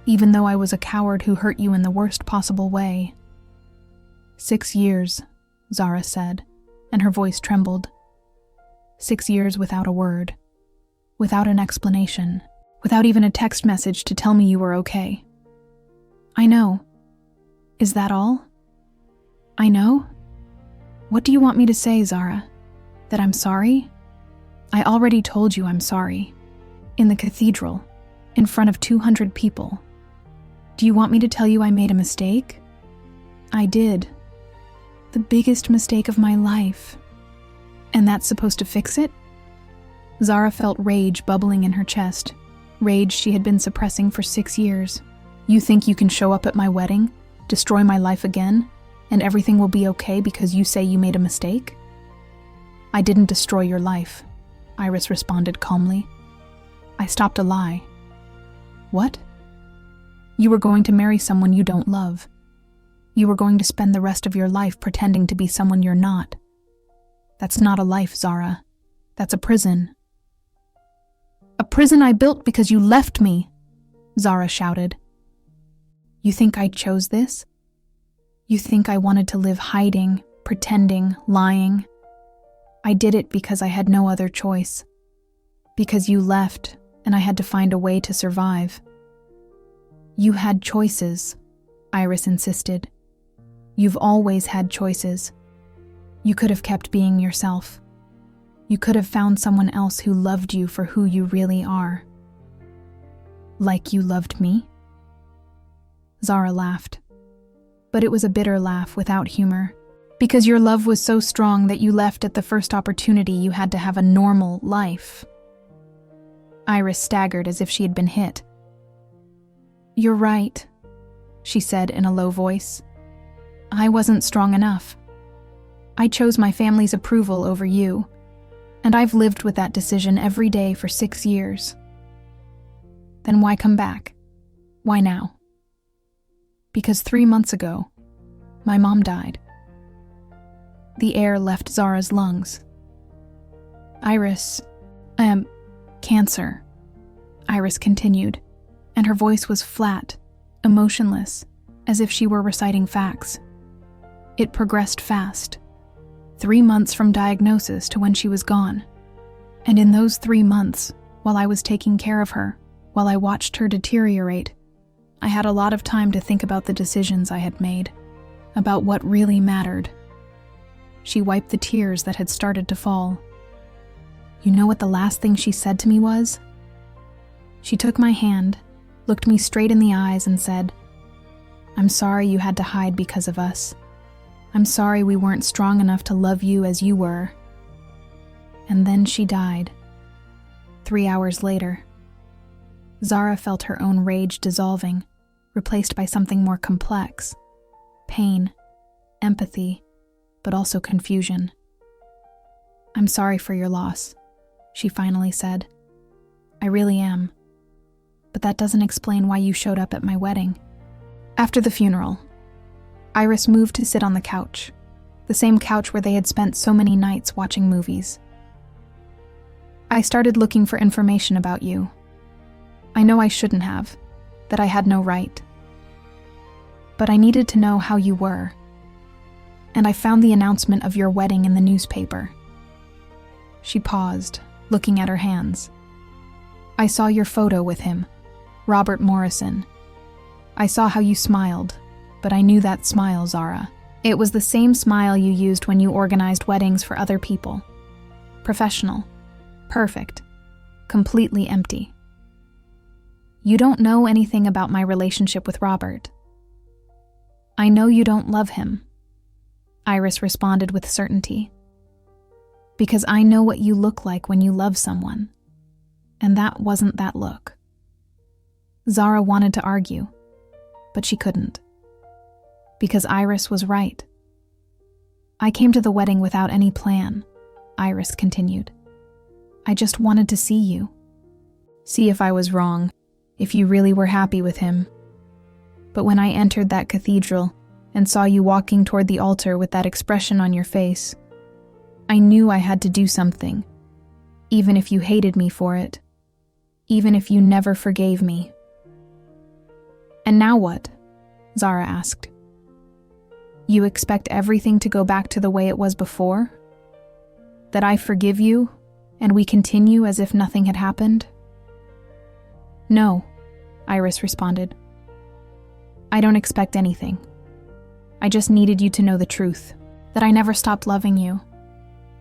Speaker 1: Even though I was a coward who hurt you in the worst possible way." 6 years, Zara said, and her voice trembled. 6 years without a word, without an explanation, without even a text message to tell me you were okay. "I know. Is that all? I know? What do you want me to say, Zara? That I'm sorry? I already told you I'm sorry. In the cathedral, in front of 200 people. Do you want me to tell you I made a mistake? I did. The biggest mistake of my life. And that's supposed to fix it?" Zara felt rage bubbling in her chest, rage she had been suppressing for 6 years. "You think you can show up at my wedding, destroy my life again, and everything will be okay because you say you made a mistake?" "I didn't destroy your life," Iris responded calmly. "I stopped a lie." "What?" "You were going to marry someone you don't love. You were going to spend the rest of your life pretending to be someone you're not. That's not a life, Zara. That's a prison." "A prison I built because you left me," Zara shouted. "You think I chose this? You think I wanted to live hiding, pretending, lying? I did it because I had no other choice. Because you left, and I had to find a way to survive." "You had choices," Iris insisted. "You've always had choices. You could have kept being yourself. You could have found someone else who loved you for who you really are." "Like you loved me?" Zara laughed. But it was a bitter laugh without humor, because your love was so strong that you left at the first opportunity you had to have a normal life. Iris staggered as if she had been hit. "You're right," she said in a low voice. "I wasn't strong enough. I chose my family's approval over you, and I've lived with that decision every day for 6 years. Then why come back? Why now?" "Because 3 months ago, my mom died." The air left Zara's lungs. Cancer," Iris continued, and her voice was flat, emotionless, as if she were reciting facts. "It progressed fast. 3 months from diagnosis to when she was gone. And in those 3 months, while I was taking care of her, while I watched her deteriorate, I had a lot of time to think about the decisions I had made, about what really mattered." She wiped the tears that had started to fall. "You know what the last thing she said to me was?" She took my hand, looked me straight in the eyes and said, "I'm sorry you had to hide because of us. I'm sorry we weren't strong enough to love you as you were." And then she died. 3 hours later. Zara felt her own rage dissolving, replaced by something more complex. Pain, empathy, but also confusion. "I'm sorry for your loss," she finally said. "I really am. But that doesn't explain why you showed up at my wedding." After the funeral, Iris moved to sit on the couch, the same couch where they had spent so many nights watching movies. "I started looking for information about you. I know I shouldn't have, that I had no right. But I needed to know how you were. And I found the announcement of your wedding in the newspaper." She paused, looking at her hands. "I saw your photo with him, Robert Morrison. I saw how you smiled, but I knew that smile, Zara. It was the same smile you used when you organized weddings for other people. Professional, perfect, completely empty. You don't know anything about my relationship with Robert. I know you don't love him," Iris responded with certainty. "Because I know what you look like when you love someone. And that wasn't that look." Zara wanted to argue, but she couldn't. Because Iris was right. "I came to the wedding without any plan," Iris continued. "I just wanted to see you. See if I was wrong, if you really were happy with him. But when I entered that cathedral and saw you walking toward the altar with that expression on your face, I knew I had to do something, even if you hated me for it, even if you never forgave me." "And now what?" Zara asked. "You expect everything to go back to the way it was before? That I forgive you, and we continue as if nothing had happened?" "No," Iris responded. "I don't expect anything. I just needed you to know the truth, that I never stopped loving you,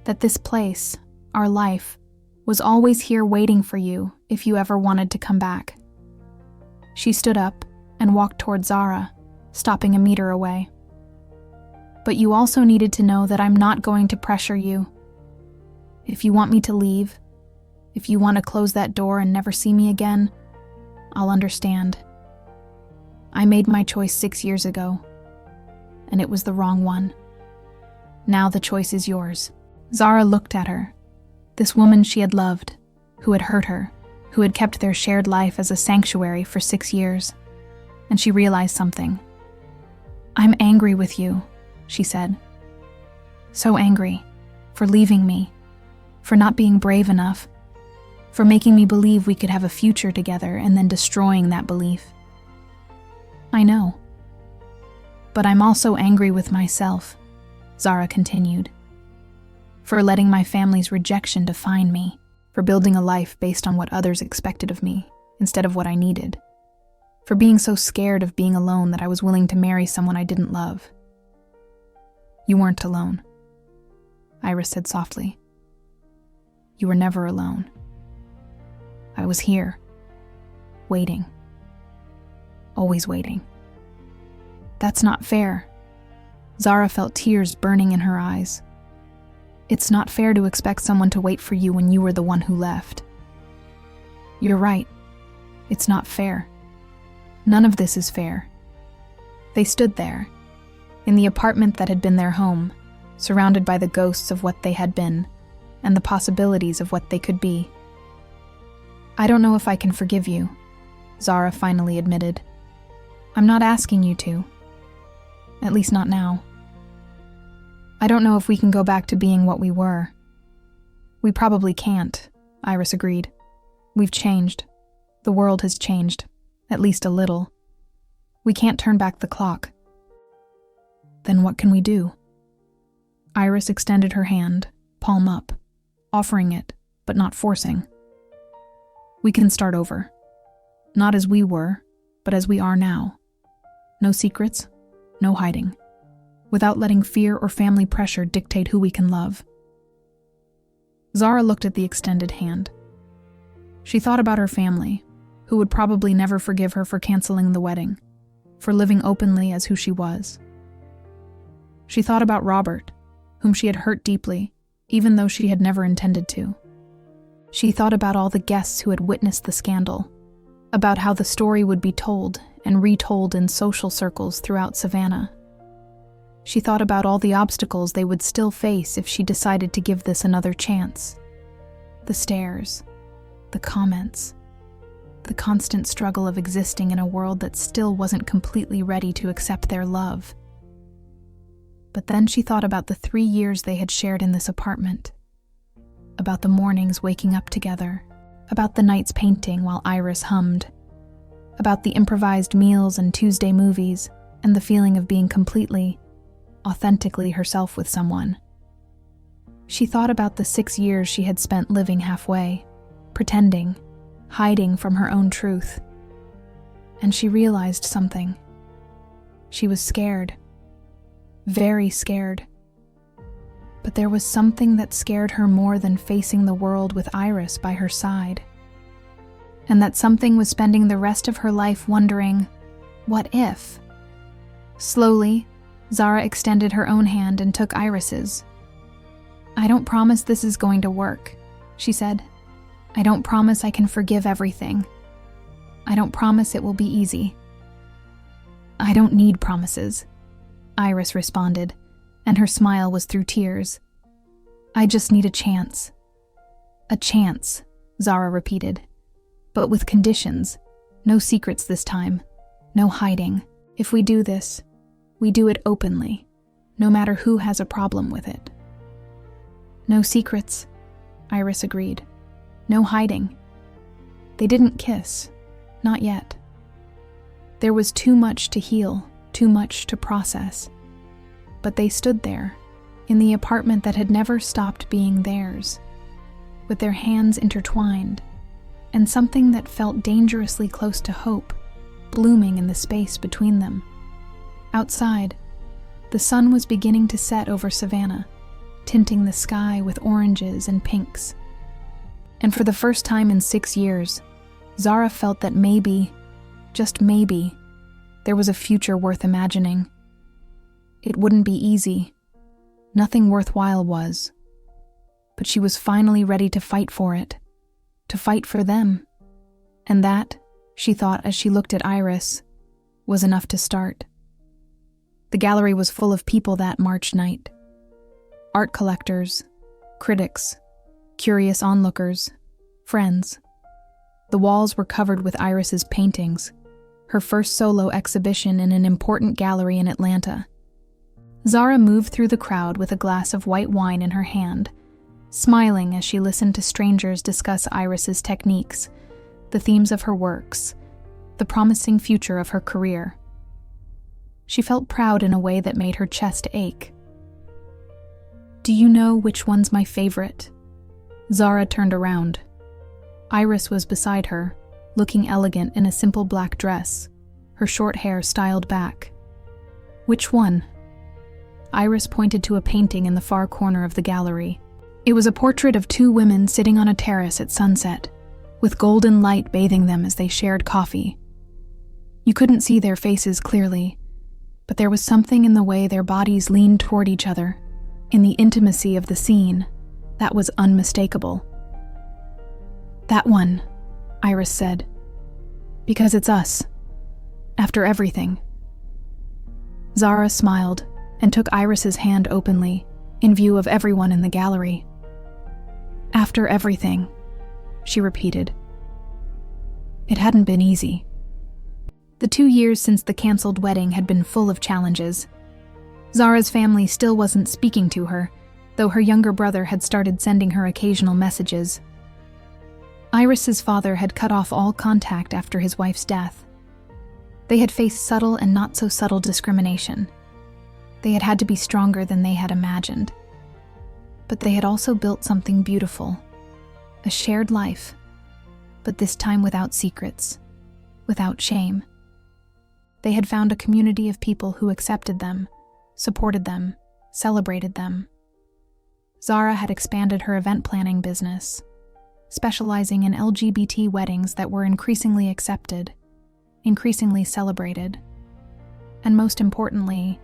Speaker 1: that this place, our life, was always here waiting for you if you ever wanted to come back." She stood up and walked toward Zara, stopping a meter away. "But you also needed to know that I'm not going to pressure you. If you want me to leave, if you want to close that door and never see me again, I'll understand. I made my choice 6 years ago, and it was the wrong one. Now the choice is yours." Zara looked at her, this woman she had loved, who had hurt her, who had kept their shared life as a sanctuary for 6 years, and she realized something. "I'm angry with you," she said. "So angry, for leaving me, for not being brave enough, for making me believe we could have a future together and then destroying that belief. I know. But I'm also angry with myself," Zara continued, "for letting my family's rejection define me, for building a life based on what others expected of me instead of what I needed, for being so scared of being alone that I was willing to marry someone I didn't love." "You weren't alone," Iris said softly. "You were never alone. I was here, waiting. Always waiting." "That's not fair." Zara felt tears burning in her eyes. "It's not fair to expect someone to wait for you when you were the one who left." "You're right. It's not fair. None of this is fair." They stood there, in the apartment that had been their home, surrounded by the ghosts of what they had been, and the possibilities of what they could be. "I don't know if I can forgive you," Zara finally admitted. "I'm not asking you to. At least not now. I don't know if we can go back to being what we were." "We probably can't," Iris agreed. "We've changed. The world has changed, at least a little. We can't turn back the clock." "Then what can we do?" Iris extended her hand, palm up, offering it, but not forcing. "We can start over. Not as we were, but as we are now. No secrets, no hiding. Without letting fear or family pressure dictate who we can love." Zara looked at the extended hand. She thought about her family, who would probably never forgive her for canceling the wedding, for living openly as who she was. She thought about Robert, whom she had hurt deeply, even though she had never intended to. She thought about all the guests who had witnessed the scandal, about how the story would be told and retold in social circles throughout Savannah. She thought about all the obstacles they would still face if she decided to give this another chance. The stares, the comments, the constant struggle of existing in a world that still wasn't completely ready to accept their love. But then she thought about the 3 years they had shared in this apartment, about the mornings waking up together, about the nights painting while Iris hummed, about the improvised meals and Tuesday movies, and the feeling of being completely, authentically herself with someone. She thought about the 6 years she had spent living halfway, pretending, hiding from her own truth. And she realized something. She was scared. Very scared. But there was something that scared her more than facing the world with Iris by her side. And that something was spending the rest of her life wondering, what if? Slowly, Zara extended her own hand and took Iris's. "I don't promise this is going to work," she said. "I don't promise I can forgive everything. I don't promise it will be easy." "I don't need promises," Iris responded, and her smile was through tears. "I just need a chance." "A chance," Zara repeated. "But with conditions. No secrets this time. No hiding. If we do this, we do it openly, no matter who has a problem with it." "No secrets," Iris agreed. "No hiding." They didn't kiss. Not yet. There was too much to heal, too much to process. But they stood there, in the apartment that had never stopped being theirs, with their hands intertwined, and something that felt dangerously close to hope, blooming in the space between them. Outside, the sun was beginning to set over Savannah, tinting the sky with oranges and pinks. And for the first time in 6 years, Zara felt that maybe, just maybe, there was a future worth imagining. It wouldn't be easy. Nothing worthwhile was. But she was finally ready to fight for it, to fight for them. And that, she thought as she looked at Iris, was enough to start. The gallery was full of people that March night. Art collectors, critics, curious onlookers, friends. The walls were covered with Iris's paintings, her first solo exhibition in an important gallery in Atlanta. Zara moved through the crowd with a glass of white wine in her hand, smiling as she listened to strangers discuss Iris's techniques, the themes of her works, the promising future of her career. She felt proud in a way that made her chest ache. "Do you know which one's my favorite?" Zara turned around. Iris was beside her, looking elegant in a simple black dress, her short hair styled back. "Which one?" Iris pointed to a painting in the far corner of the gallery. It was a portrait of 2 women sitting on a terrace at sunset, with golden light bathing them as they shared coffee. You couldn't see their faces clearly, but there was something in the way their bodies leaned toward each other, in the intimacy of the scene, that was unmistakable. "That one," Iris said, "because it's us. After everything." Zara smiled and took Iris's hand openly, in view of everyone in the gallery. "After everything," she repeated. It hadn't been easy. The 2 years since the canceled wedding had been full of challenges. Zara's family still wasn't speaking to her, though her younger brother had started sending her occasional messages. Iris's father had cut off all contact after his wife's death. They had faced subtle and not so subtle discrimination. They had had to be stronger than they had imagined. But they had also built something beautiful, a shared life, but this time without secrets, without shame. They had found a community of people who accepted them, supported them, celebrated them. Zara had expanded her event planning business, specializing in LGBT weddings that were increasingly accepted, increasingly celebrated. And most importantly,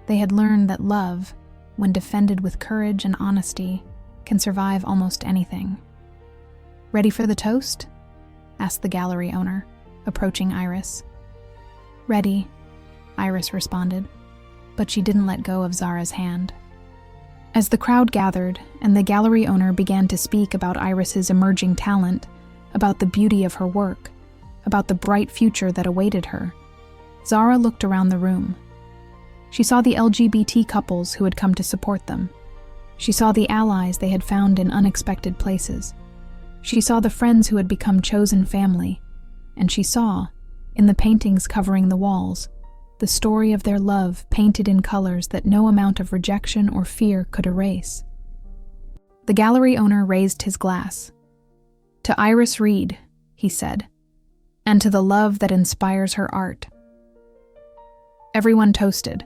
Speaker 1: they had learned that love, when defended with courage and honesty, can survive almost anything. "Ready for the toast?" asked the gallery owner, approaching Iris. "Ready," Iris responded, but she didn't let go of Zara's hand. As the crowd gathered and the gallery owner began to speak about Iris's emerging talent, about the beauty of her work, about the bright future that awaited her, Zara looked around the room. She saw the LGBT couples who had come to support them. She saw the allies they had found in unexpected places. She saw the friends who had become chosen family, and she saw, in the paintings covering the walls, the story of their love painted in colors that no amount of rejection or fear could erase. The gallery owner raised his glass. "To Iris Reed," he said, "and to the love that inspires her art." Everyone toasted,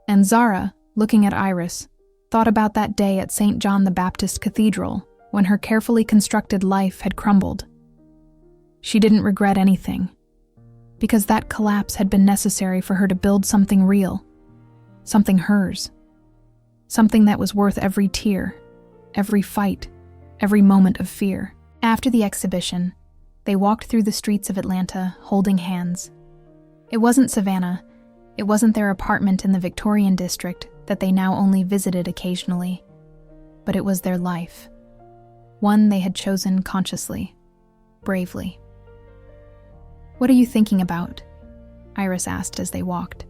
Speaker 1: and Zara, looking at Iris, thought about that day at St. John the Baptist Cathedral when her carefully constructed life had crumbled. She didn't regret anything, because that collapse had been necessary for her to build something real, something hers, something that was worth every tear, every fight, every moment of fear. After the exhibition, they walked through the streets of Atlanta holding hands. It wasn't Savannah, it wasn't their apartment in the Victorian District that they now only visited occasionally, but it was their life, one they had chosen consciously, bravely. "What are you thinking about?" Iris asked as they walked.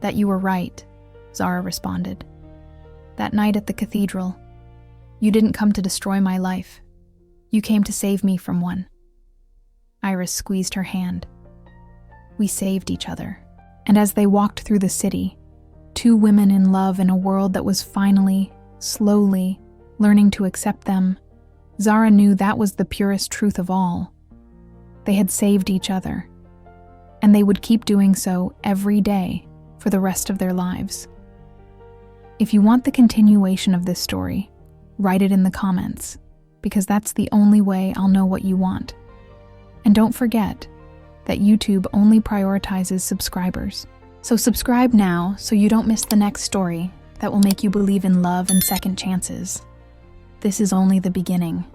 Speaker 1: "That you were right," Zara responded. "That night at the cathedral, you didn't come to destroy my life. You came to save me from one." Iris squeezed her hand. "We saved each other." And as they walked through the city, two women in love in a world that was finally, slowly, learning to accept them, Zara knew that was the purest truth of all. They had saved each other, and they would keep doing so every day for the rest of their lives. If you want the continuation of this story, write it in the comments, because that's the only way I'll know what you want. And don't forget that YouTube only prioritizes subscribers. So subscribe now so you don't miss the next story that will make you believe in love and second chances. This is only the beginning.